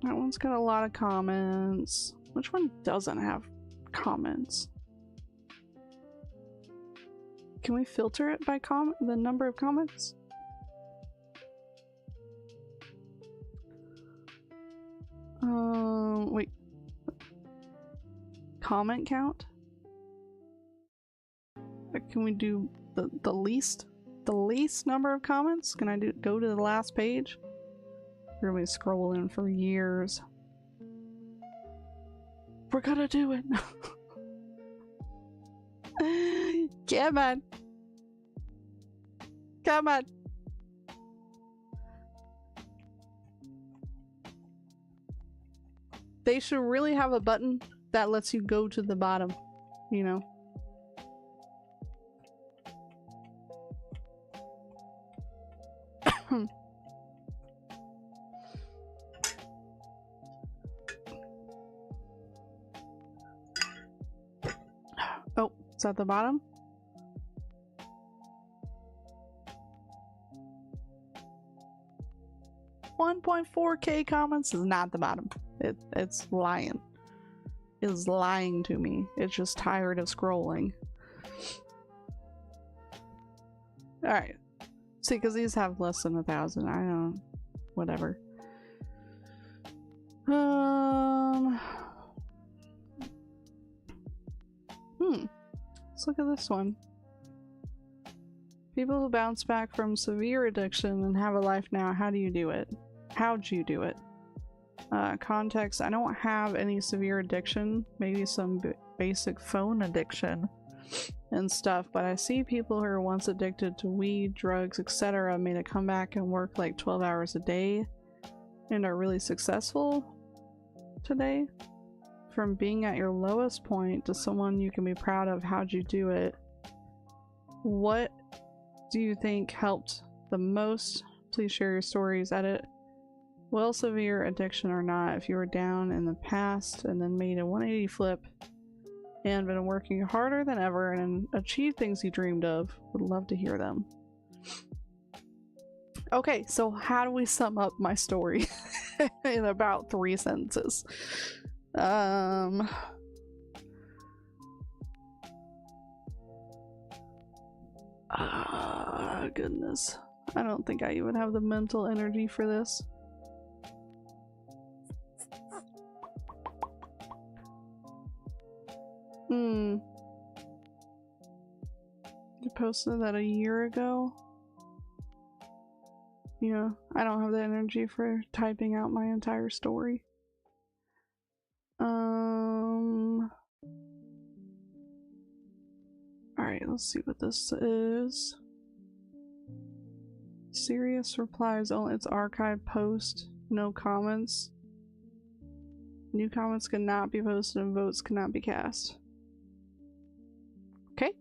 one's got a lot of comments. Which one doesn't have comments? Can we filter it by the number of comments? Wait. Comment count? Can we do the least number of comments? Can I go to the last page? We're gonna be scrolling for years. We're gonna do it. Come on. Come on. They should really have a button that lets you go to the bottom, you know. Oh, it's at the bottom? $1.4K comments is not the bottom. It's lying. It's lying to me. It's just tired of scrolling. Alright. See, because these have less than 1,000. I don't... Whatever. Let's look at this one. People who bounce back from severe addiction and have a life now, how do you do it? How'd you do it? Context, I don't have any severe addiction, maybe some basic phone addiction and stuff, but I see people who are once addicted to weed, drugs, etc. made a comeback and work like 12 hours a day and are really successful today. From being at your lowest point to someone you can be proud of, how'd you do it? What do you think helped the most? Please share your stories. Edit. Well, severe addiction or not, if you were down in the past and then made a 180 flip and been working harder than ever and achieved things you dreamed of, would love to hear them. Okay, so how do we sum up my story in about 3 sentences? Goodness. I don't think I even have the mental energy for this. You posted that a year ago? Yeah, I don't have the energy for typing out my entire story. Alright, let's see what this is. Serious replies only. It's archived post. No comments. New comments cannot be posted and votes cannot be cast. Okay.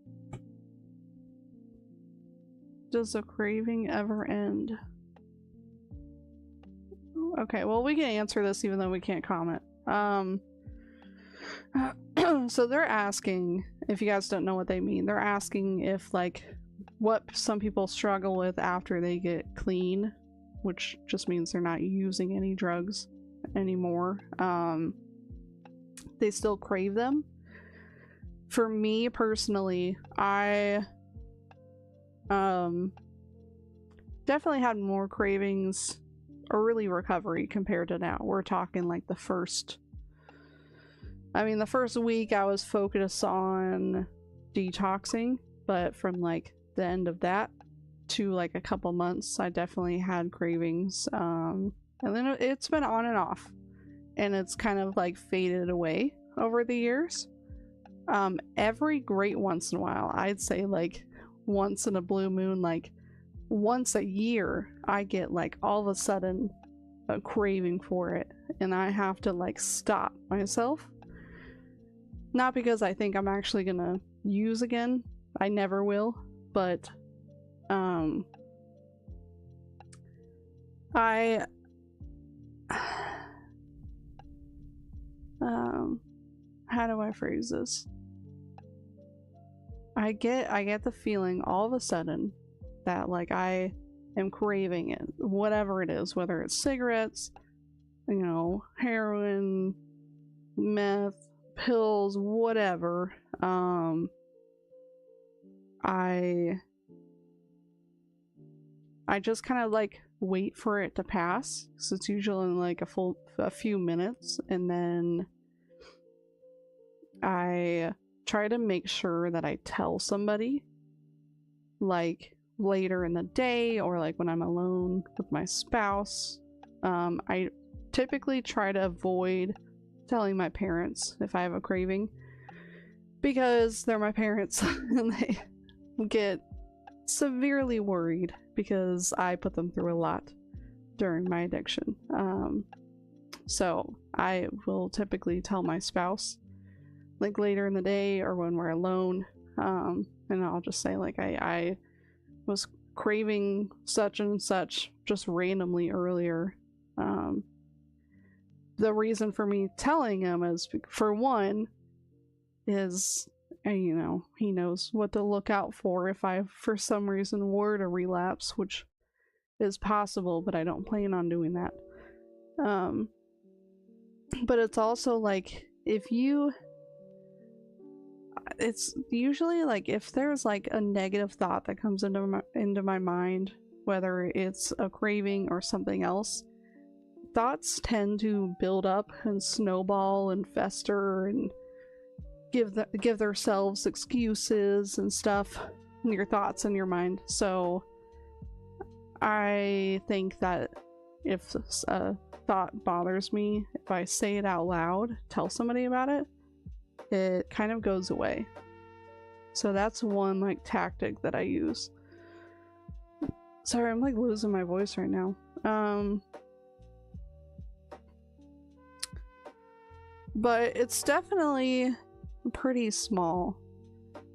Does the craving ever end? Okay, well we can answer this even though we can't comment. So they're asking, if you guys don't know what they mean, they're asking if like what some people struggle with after they get clean, which just means they're not using any drugs anymore. They still crave them. For me personally, I definitely had more cravings early recovery compared to now. We're talking like the first week I was focused on detoxing, but from like the end of that to like a couple months, I definitely had cravings. And then it's been on and off, and it's kind of like faded away over the years. Every great once in a while, I'd say like once in a blue moon, like once a year, I get like all of a sudden a craving for it, and I have to like stop myself. Not because I think I'm actually gonna use again, I never will, but how do I phrase this? I get the feeling all of a sudden that like I am craving it, whatever it is, whether it's cigarettes, you know, heroin, meth, pills, whatever. I just kind of like wait for it to pass, so it's usually like a few minutes, and then I try to make sure that I tell somebody, like later in the day or like when I'm alone with my spouse. I typically try to avoid telling my parents if I have a craving, because they're my parents and they get severely worried because I put them through a lot during my addiction. So I will typically tell my spouse like later in the day or when we're alone, and I'll just say like I was craving such and such just randomly earlier. The reason for me telling him is, for one, is, you know, he knows what to look out for if I for some reason were to relapse, which is possible, but I don't plan on doing that. But it's also like, it's usually like if there's like a negative thought that comes into my mind, whether it's a craving or something else, thoughts tend to build up and snowball and fester and give themselves excuses and stuff in your thoughts in your mind. So I think that if a thought bothers me, if I say it out loud, tell somebody about it, it kind of goes away. So that's one like tactic that I use. Sorry, I'm like losing my voice right now. But it's definitely pretty small.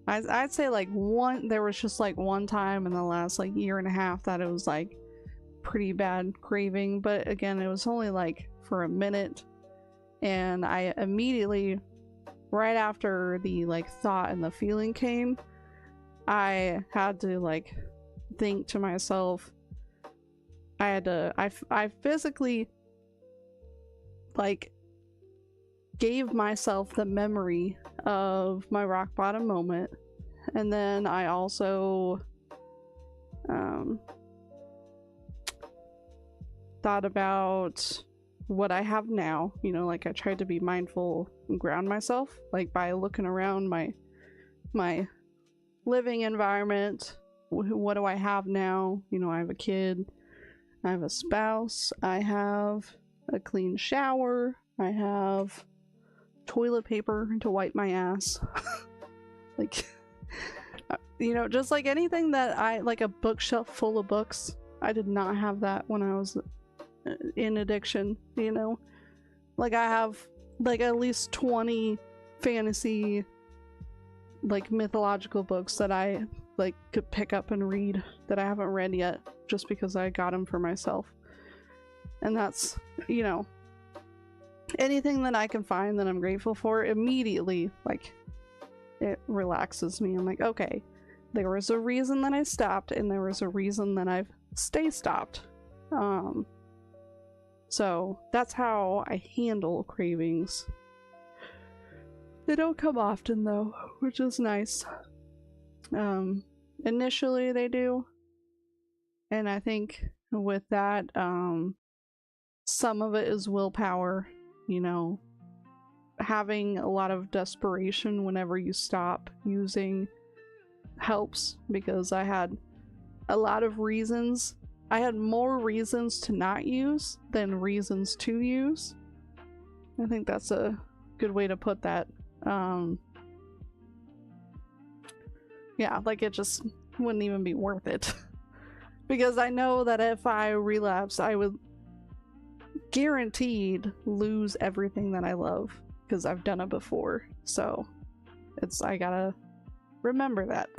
I'd say like there was just like one time in the last like year and a half that it was like pretty bad craving, but again, it was only like for a minute, and I immediately, right after the like thought and the feeling came, I had to like think to myself, I physically like gave myself the memory of my rock bottom moment, and then I also thought about what I have now. You know, like I tried to be mindful and ground myself, like by looking around my living environment. What do I have now? You know, I have a kid, I have a spouse, I have a clean shower, I have toilet paper to wipe my ass. Like, you know, just like anything that like a bookshelf full of books. I did not have that when I was in addiction, you know? Like I have like at least 20 fantasy, like mythological books that I like could pick up and read that I haven't read yet, just because I got them for myself. And that's, you know, anything that I can find that I'm grateful for, immediately, like, it relaxes me. I'm like, okay, there was a reason that I stopped, and there was a reason that I've stopped. So that's how I handle cravings. They don't come often though, which is nice. Initially they do, and I think with that, some of it is willpower, you know, having a lot of desperation whenever you stop using helps, because I had a lot of reasons. I had more reasons to not use than reasons to use. I think that's a good way to put that. Yeah, like it just wouldn't even be worth it. Because I know that if I relapse, I would guaranteed lose everything that I love, because I've done it before. So I gotta remember that.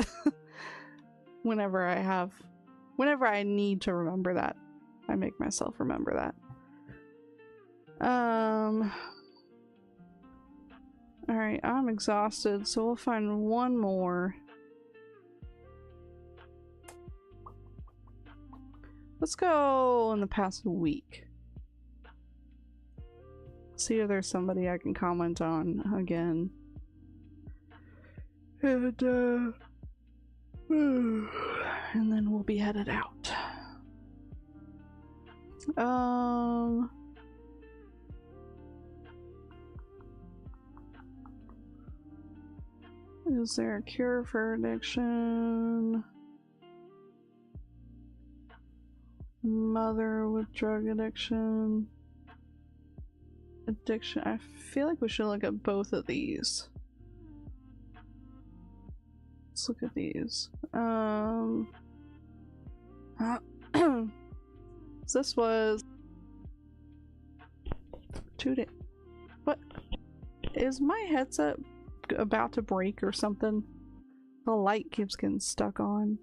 whenever I need to remember that, I make myself remember that. Alright, I'm exhausted, so we'll find one more. Let's go in the past week. See if there's somebody I can comment on again. And then we'll be headed out. Is there a cure for addiction? Mother with drug addiction. Addiction. I feel like we should look at both of these. Let's look at these. This was 2 days. What? Is my headset about to break or something? The light keeps getting stuck on.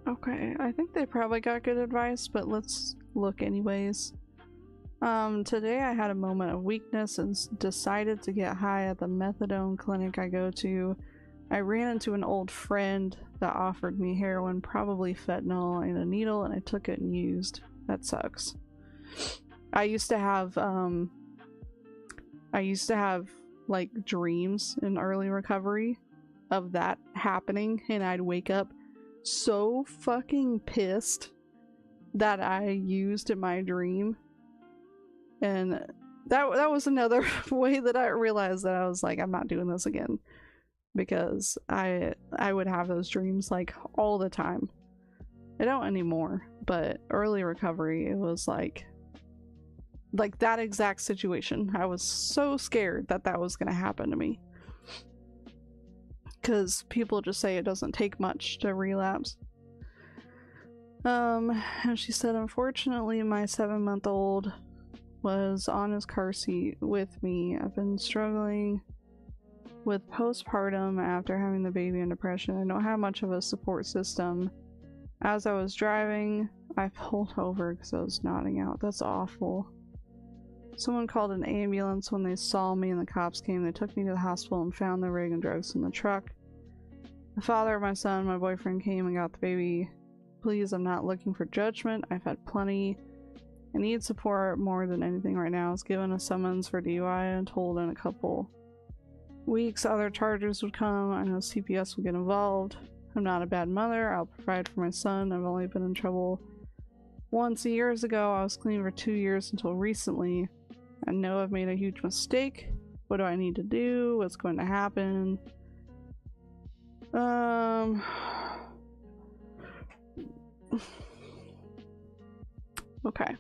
Okay, I think they probably got good advice, but let's look anyways. Today I had a moment of weakness and decided to get high at the methadone clinic I go to. I ran into an old friend that offered me heroin, probably fentanyl, and a needle, and I took it and used. That sucks. I used to have like dreams in early recovery of that happening, and I'd wake up so fucking pissed that I used in my dream. And that was another way that I realized that I was like, I'm not doing this again, because I would have those dreams like all the time. I don't anymore, but early recovery, it was like that exact situation. I was so scared that that was gonna happen to me, because people just say it doesn't take much to relapse. And she said, unfortunately, my 7-month-old was on his car seat with me. I've been struggling with postpartum after having the baby and depression. I don't have much of a support system. As I was driving, I pulled over because I was nodding out. That's awful. Someone called an ambulance when they saw me, and the cops came. They took me to the hospital and found the rig and drugs in the truck. The father of my son, my boyfriend, came and got the baby. Please, I'm not looking for judgment. I've had plenty. I need support more than anything right now. I was given a summons for DUI and told in a couple weeks other charges would come. I know CPS will get involved. I'm not a bad mother. I'll provide for my son. I've only been in trouble once years ago. I was clean for 2 years until recently. I know I've made a huge mistake. What do I need to do? What's going to happen? Okay.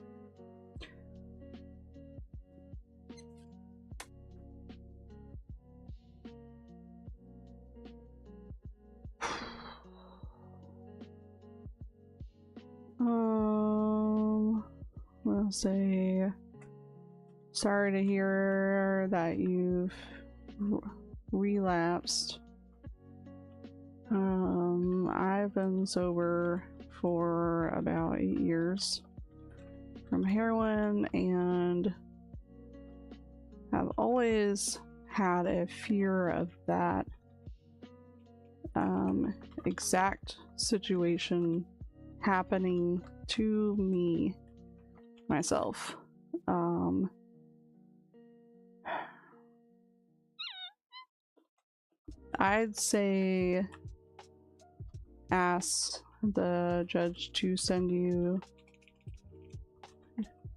I'll say sorry to hear that you've relapsed. I've been sober for about 8 years from heroin, and have always had a fear of that exact situation happening to me myself. I'd say ask the judge to send you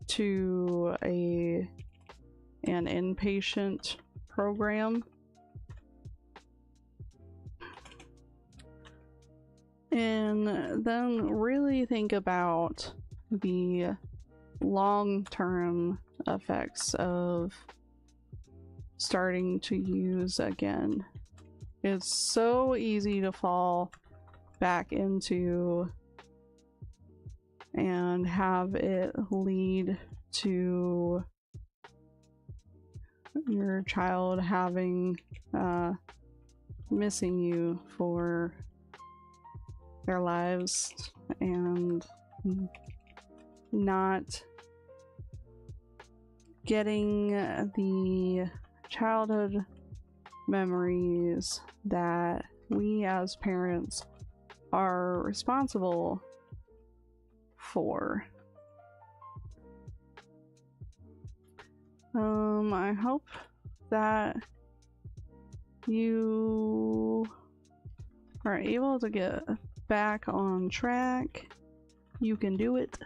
to an inpatient program. And then really think about the long-term effects of starting to use again. It's so easy to fall back into and have it lead to your child having missing you for their lives and not getting the childhood memories that we as parents are responsible for. I hope that you are able to get back on track. You can do it.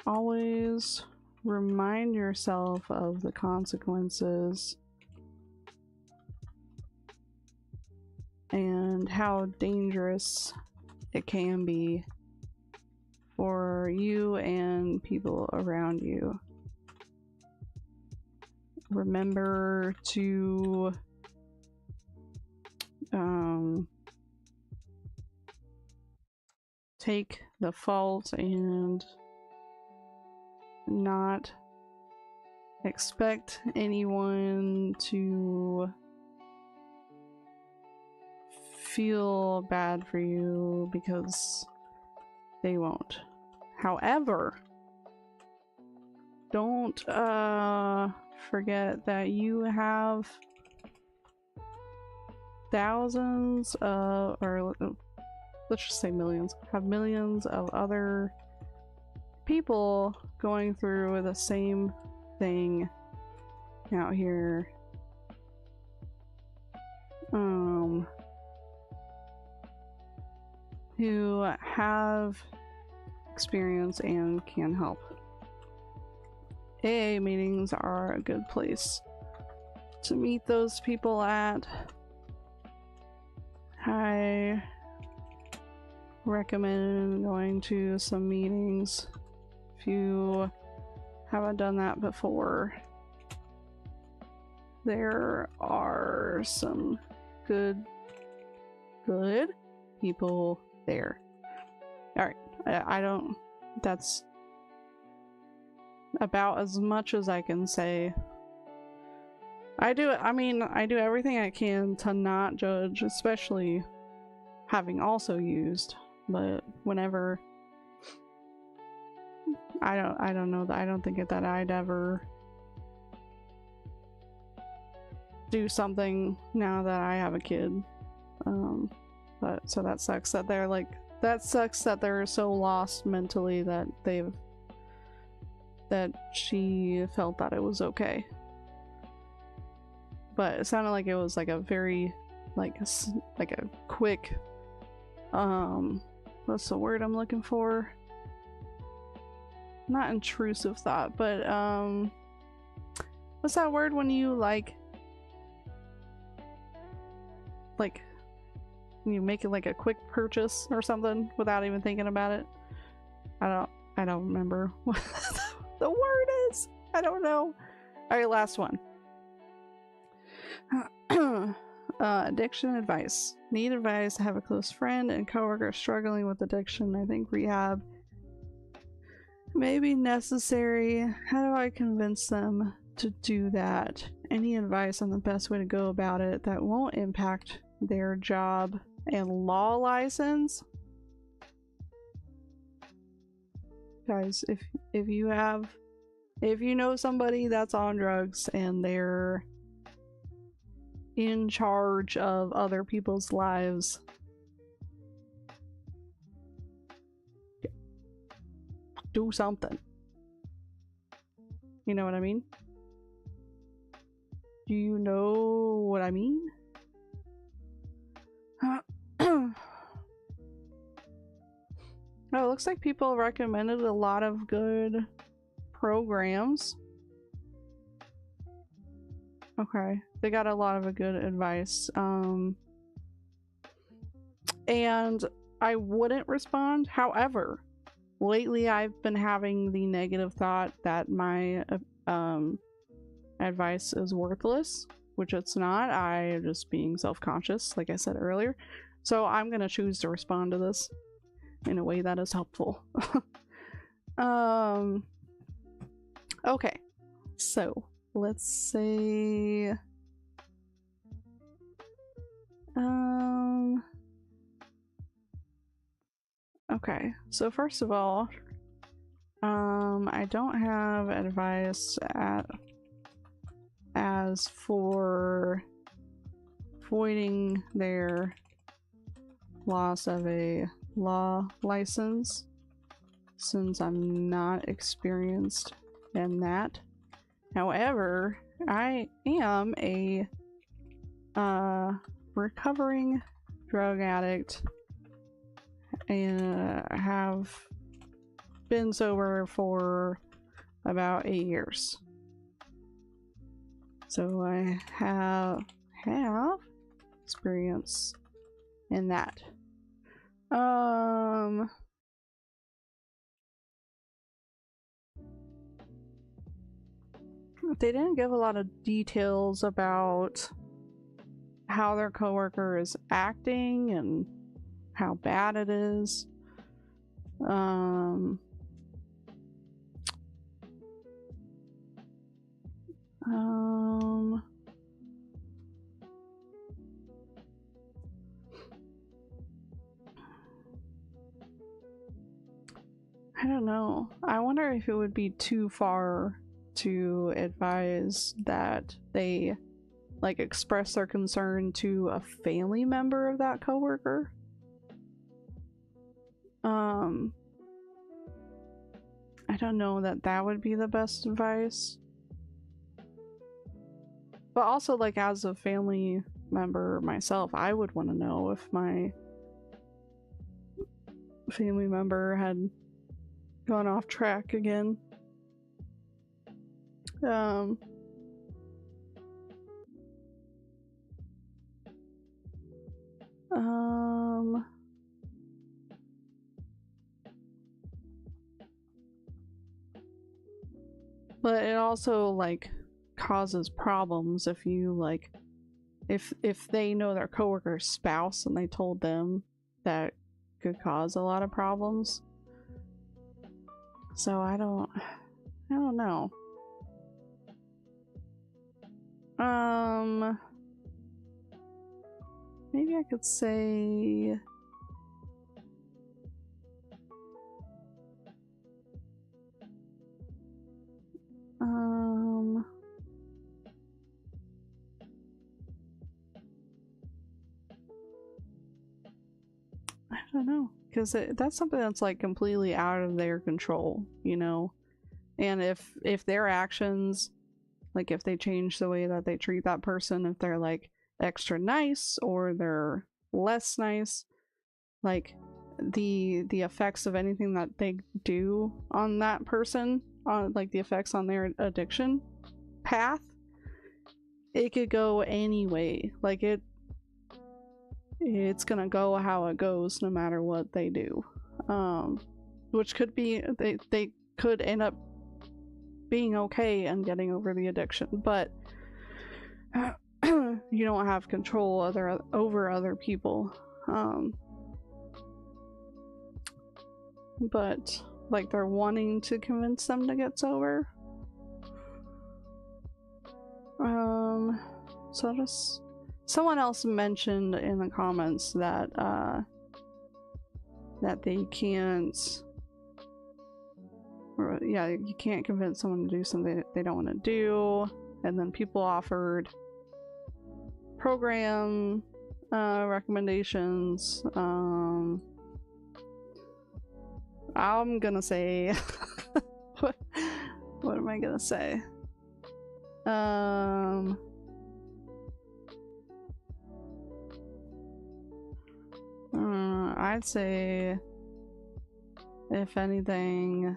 Always remind yourself of the consequences and how dangerous it can be for you and people around you. Remember to take the fault and not expect anyone to feel bad for you, because they won't. However, don't forget that you have thousands or let's just say millions, have millions of other people going through the same thing out here. Who have experience and can help. AA meetings are a good place to meet those people at. I recommend going to some meetings if you haven't done that before. There are some good people there. Alright, I don't, that's about as much as I can say. I do everything I can to not judge, especially having also used, but whenever I don't know that I don't think that I'd ever do something now that I have a kid. But so that sucks that they're like, that sucks that they're so lost mentally that she felt that it was okay. But it sounded like it was like a very like a quick what's the word I'm looking for? Not intrusive thought, but what's that word when you like you make it like a quick purchase or something without even thinking about it? I don't remember what the word is. I don't know. Alright, last one. Addiction advice. Need advice? Have a close friend and coworker struggling with addiction. I think rehab may be necessary. How do I convince them to do that? Any advice on the best way to go about it that won't impact their job and law license? Guys, if you know somebody that's on drugs and they're in charge of other people's lives, do something. You know what I mean? Do you know what I mean? Oh, it looks like people recommended a lot of good programs. Okay, they got a lot of good advice. And I wouldn't respond. However, lately I've been having the negative thought that my advice is worthless, which it's not. I'm just being self-conscious, like I said earlier. So I'm gonna choose to respond to this in a way that is helpful. Okay, so let's say okay, so first of all, I don't have advice as for voiding their loss of a law license, since I'm not experienced in that. However, I am a recovering drug addict and have been sober for about 8 years. So I have experience in that. They didn't give a lot of details about how their coworker is acting and how bad it is. I don't know. I wonder if it would be too far to advise that they like express their concern to a family member of that coworker. I don't know that that would be the best advice. But also, like, as a family member myself, I would want to know if my family member had gone off track again. But it also like causes problems if you like if they know their coworker's spouse and they told them, that could cause a lot of problems. So I don't know. Maybe I could say I don't know, because that's something that's like completely out of their control, you know. And if their actions, like if they change the way that they treat that person, if they're like extra nice or they're less nice, like the effects of anything that they do on that person, on like the effects on their addiction path, it could go any way. Like it's gonna go how it goes no matter what they do. Which could be they could end up being okay and getting over the addiction, but you don't have control over other people. But like they're wanting to convince them to get sober. So just someone else mentioned in the comments that that they can't, or yeah, you can't convince someone to do something they don't want to do. And then people offered program recommendations. I'm gonna say what am I gonna say? I'd say, if anything,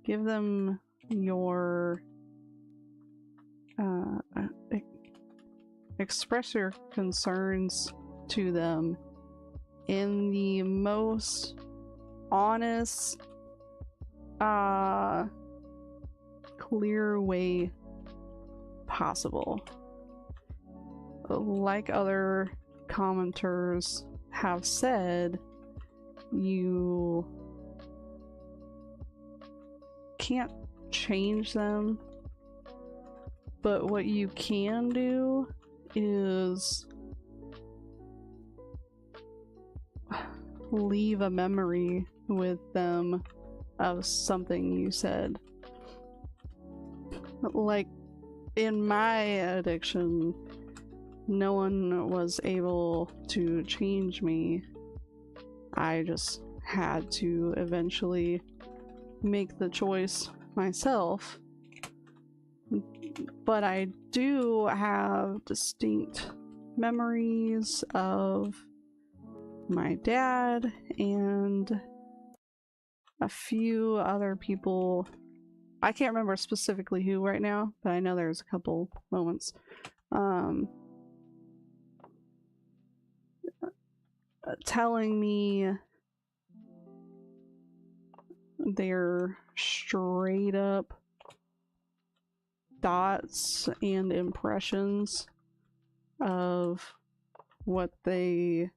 give them your express your concerns to them in the most honest, clear way possible. Like other commenters have said, you can't change them, but what you can do is leave a memory with them of something you said. Like, in my addiction, no one was able to change me. I just had to eventually make the choice myself. But I do have distinct memories of my dad and a few other people. I can't remember specifically who right now, but I know there's a couple moments. Telling me their straight up thoughts and impressions of what they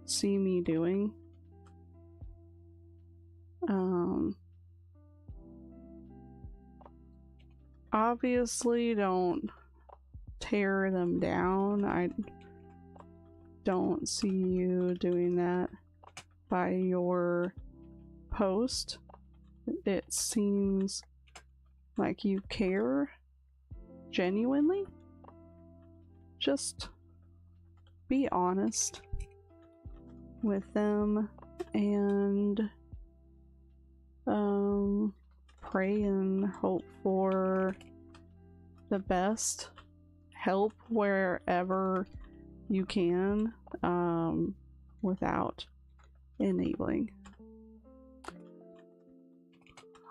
see me doing. Obviously don't tear them down. I don't see you doing that by your post. It seems like you care genuinely. Just be honest with them and pray and hope for the best. Help wherever you can, without enabling.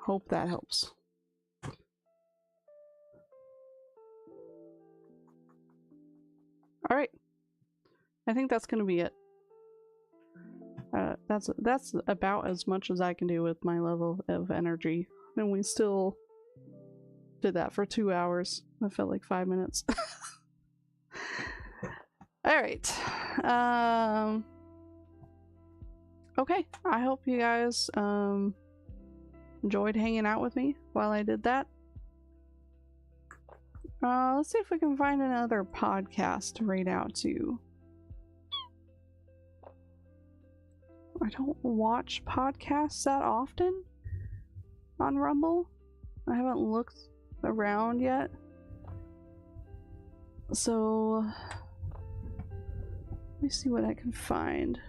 Hope that helps. Alright. I think that's gonna be it. That's about as much as I can do with my level of energy. And we still did that for 2 hours. That felt like 5 minutes. Alright. Okay. I hope you guys enjoyed hanging out with me while I did that. Let's see if we can find another podcast to read out to. I don't watch podcasts that often on Rumble. I haven't looked around yet. So let me see what I can find.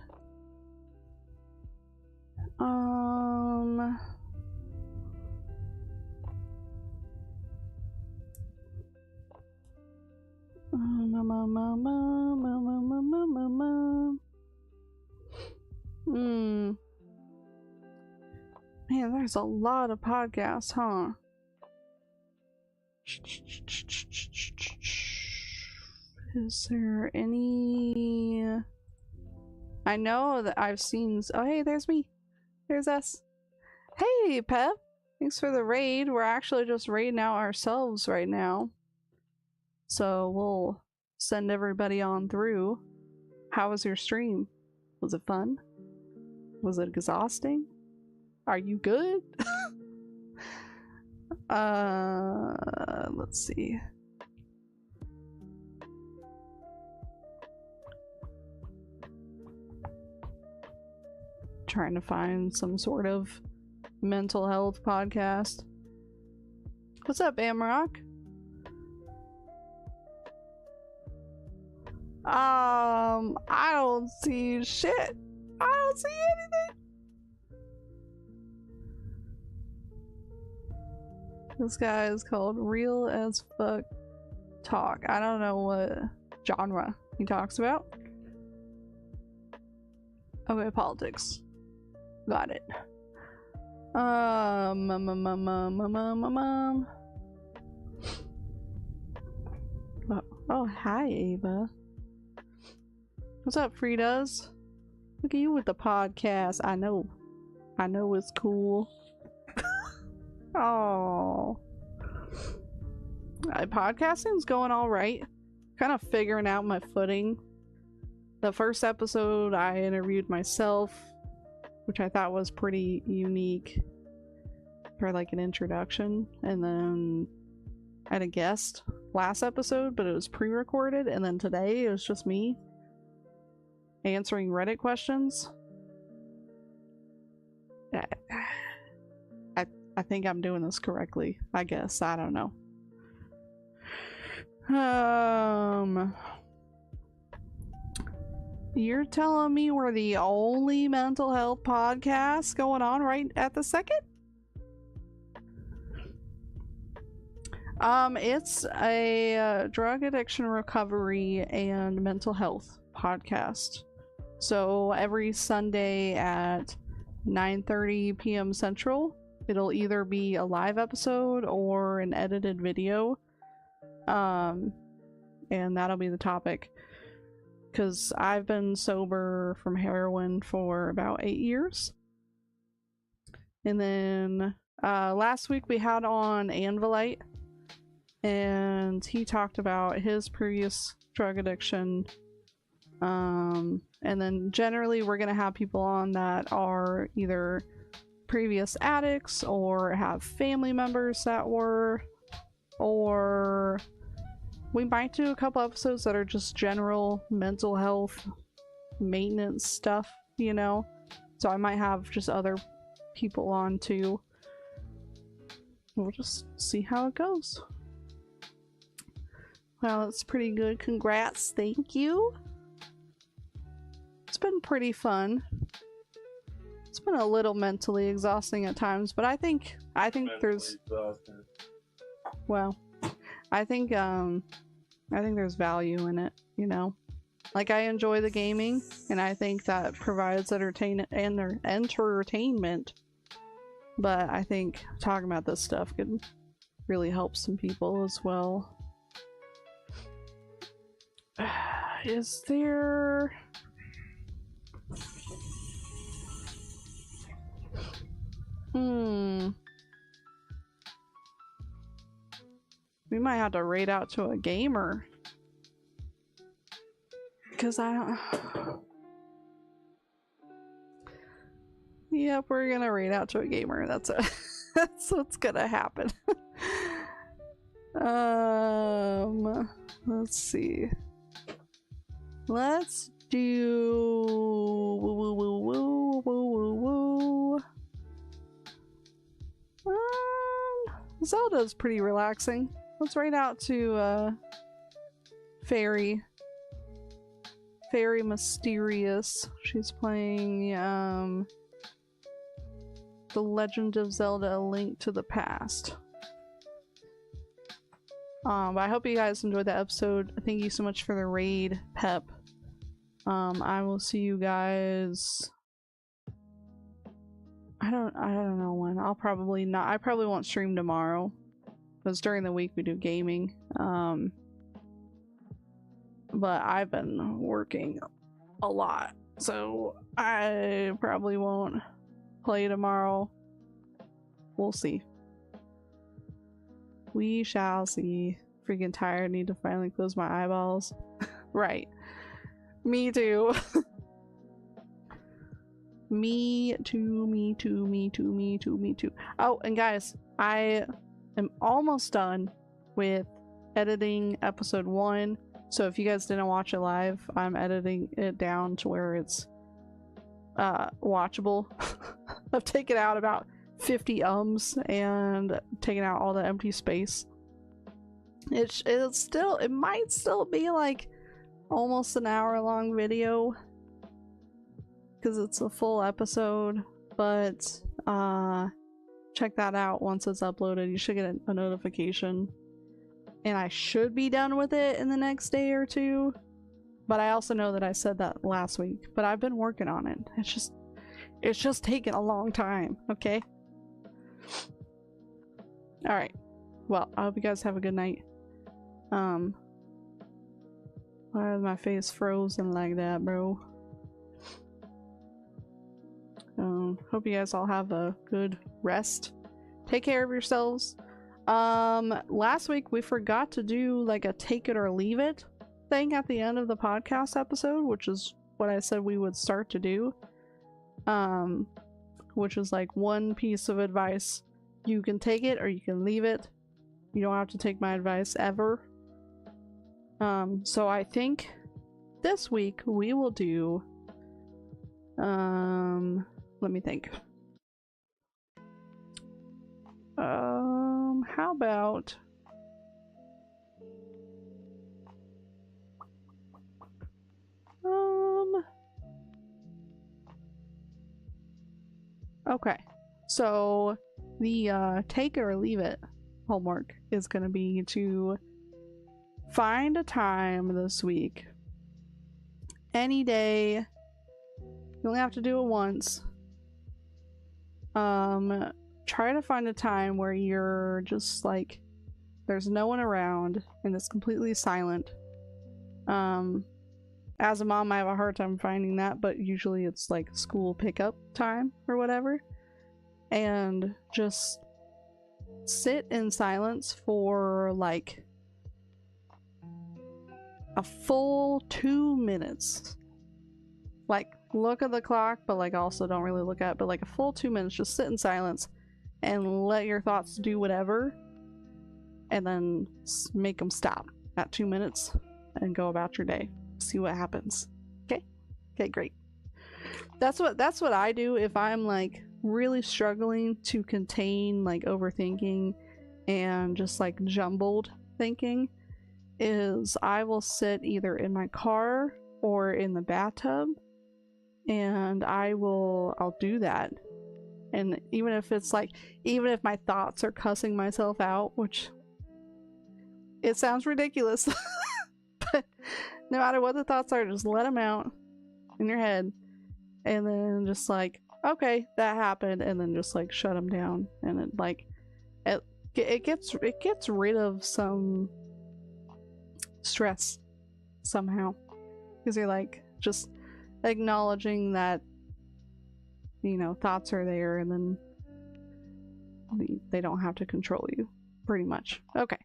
Man, there's a lot of podcasts, huh? Is there any... I know that I've seen... Oh, hey, there's me. There's us. Hey, Pep. Thanks for the raid. We're actually just raiding out ourselves right now. So we'll send everybody on through. How was your stream? Was it fun? Was it exhausting? Are you good? Let's see. Trying to find some sort of mental health podcast. What's up, Amrock? I don't see shit. I don't see anything. This guy is called Real as Fuck Talk. I don't know what genre he talks about. Okay, politics. Got it. Oh, hi, Ava. What's up, Fridas? Look at you with the podcast. I know it's cool. Oh, podcasting's going all right. Kind of figuring out my footing. The first episode, I interviewed myself, which I thought was pretty unique for like an introduction, and then I had a guest last episode, but it was pre-recorded, and then today it was just me answering Reddit questions. I think I'm doing this correctly, I guess. I don't know. You're telling me we're the only mental health podcast going on right at the second? It's a drug addiction recovery and mental health podcast. So every Sunday at 9:30 p.m. Central, it'll either be a live episode or an edited video. And that'll be the topic. Because I've been sober from heroin for about 8 years. And then last week we had on Anvilite, and he talked about his previous drug addiction. And then generally we're going to have people on that are either previous addicts or have family members that were, or we might do a couple episodes that are just general mental health maintenance stuff, you know? So I might have just other people on too. We'll just see how it goes. Well, it's pretty good. Congrats. Thank you. It's been pretty fun. It's been a little mentally exhausting at times, but I think there's exhausted. well, I think there's value in it, you know? Like, I enjoy the gaming, and I think that provides entertainment, but I think talking about this stuff could really help some people as well. Is there... We might have to raid out to a gamer. Because I don't... Yep, we're gonna raid out to a gamer. That's what's gonna happen. Let's see. Let's do... Zelda's pretty relaxing. Let's raid out to Fairy Mysterious. She's playing The Legend of Zelda: A Link to the Past. But I hope you guys enjoyed that episode. Thank you so much for the raid, Pep. I will see you guys. I don't know when. I probably won't stream tomorrow, because during the week we do gaming. But I've been working a lot, so I probably won't play tomorrow. We'll see. We shall see. Freaking tired. Need to finally close my eyeballs. Right. Me too. Me too. Oh, and guys, I am almost done with editing episode 1. So if you guys didn't watch it live, I'm editing it down to where it's watchable. I've taken out about 50 and taken out all the empty space. It might still be like almost an hour-long video, because it's a full episode, but check that out once it's uploaded. You should get a notification. and I should be done with it in the next day or two. But I also know that I said that last week, but I've been working on it. It's just taking a long time, okay? Alright. Well, I hope you guys have a good night. Why is my face frozen like that, bro? Hope you guys all have a good rest. Take care of yourselves. Last week we forgot to do like a take it or leave it thing at the end of the podcast episode, which is what I said we would start to do. Which is like one piece of advice. You can take it or you can leave it. You don't have to take my advice ever. So I think this week we will do, let me think. How about okay, so the take it or leave it homework is going to be to find a time this week, any day. You only have to do it once. Try to find a time where you're just like, there's no one around and it's completely silent. As a mom, I have a hard time finding that, but usually it's like school pickup time or whatever. And just sit in silence for like a full 2 minutes. Like, look at the clock, but like also don't really look at it, but like a full 2 minutes, just sit in silence and let your thoughts do whatever, and then make them stop at 2 minutes and go about your day. See what happens. Okay, great. That's what I do if I'm like really struggling to contain like overthinking and just like jumbled thinking, is I will sit either in my car or in the bathtub, and I'll do that. And even if it's like, even if my thoughts are cussing myself out, which it sounds ridiculous, but no matter what the thoughts are, just let them out in your head, and then just like, okay, that happened, and then just like shut them down, and it like it gets rid of some stress somehow, because you're like just acknowledging that, you know, thoughts are there, and then they don't have to control you, pretty much. Okay,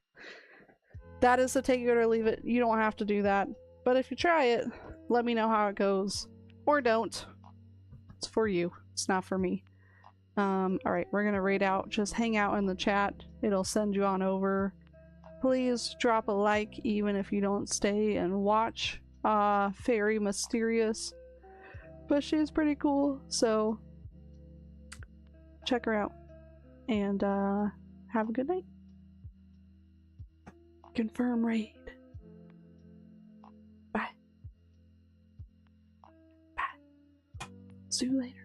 that is the take it or leave it. You don't have to do that, but if you try it, let me know how it goes, or don't. It's for you, it's not for me. Alright, we're gonna raid out. Just hang out in the chat, it'll send you on over. Please drop a like even if you don't stay and watch Fairy Mysterious, but she's pretty cool, so check her out, and have a good night. Confirm raid. Bye. See you later.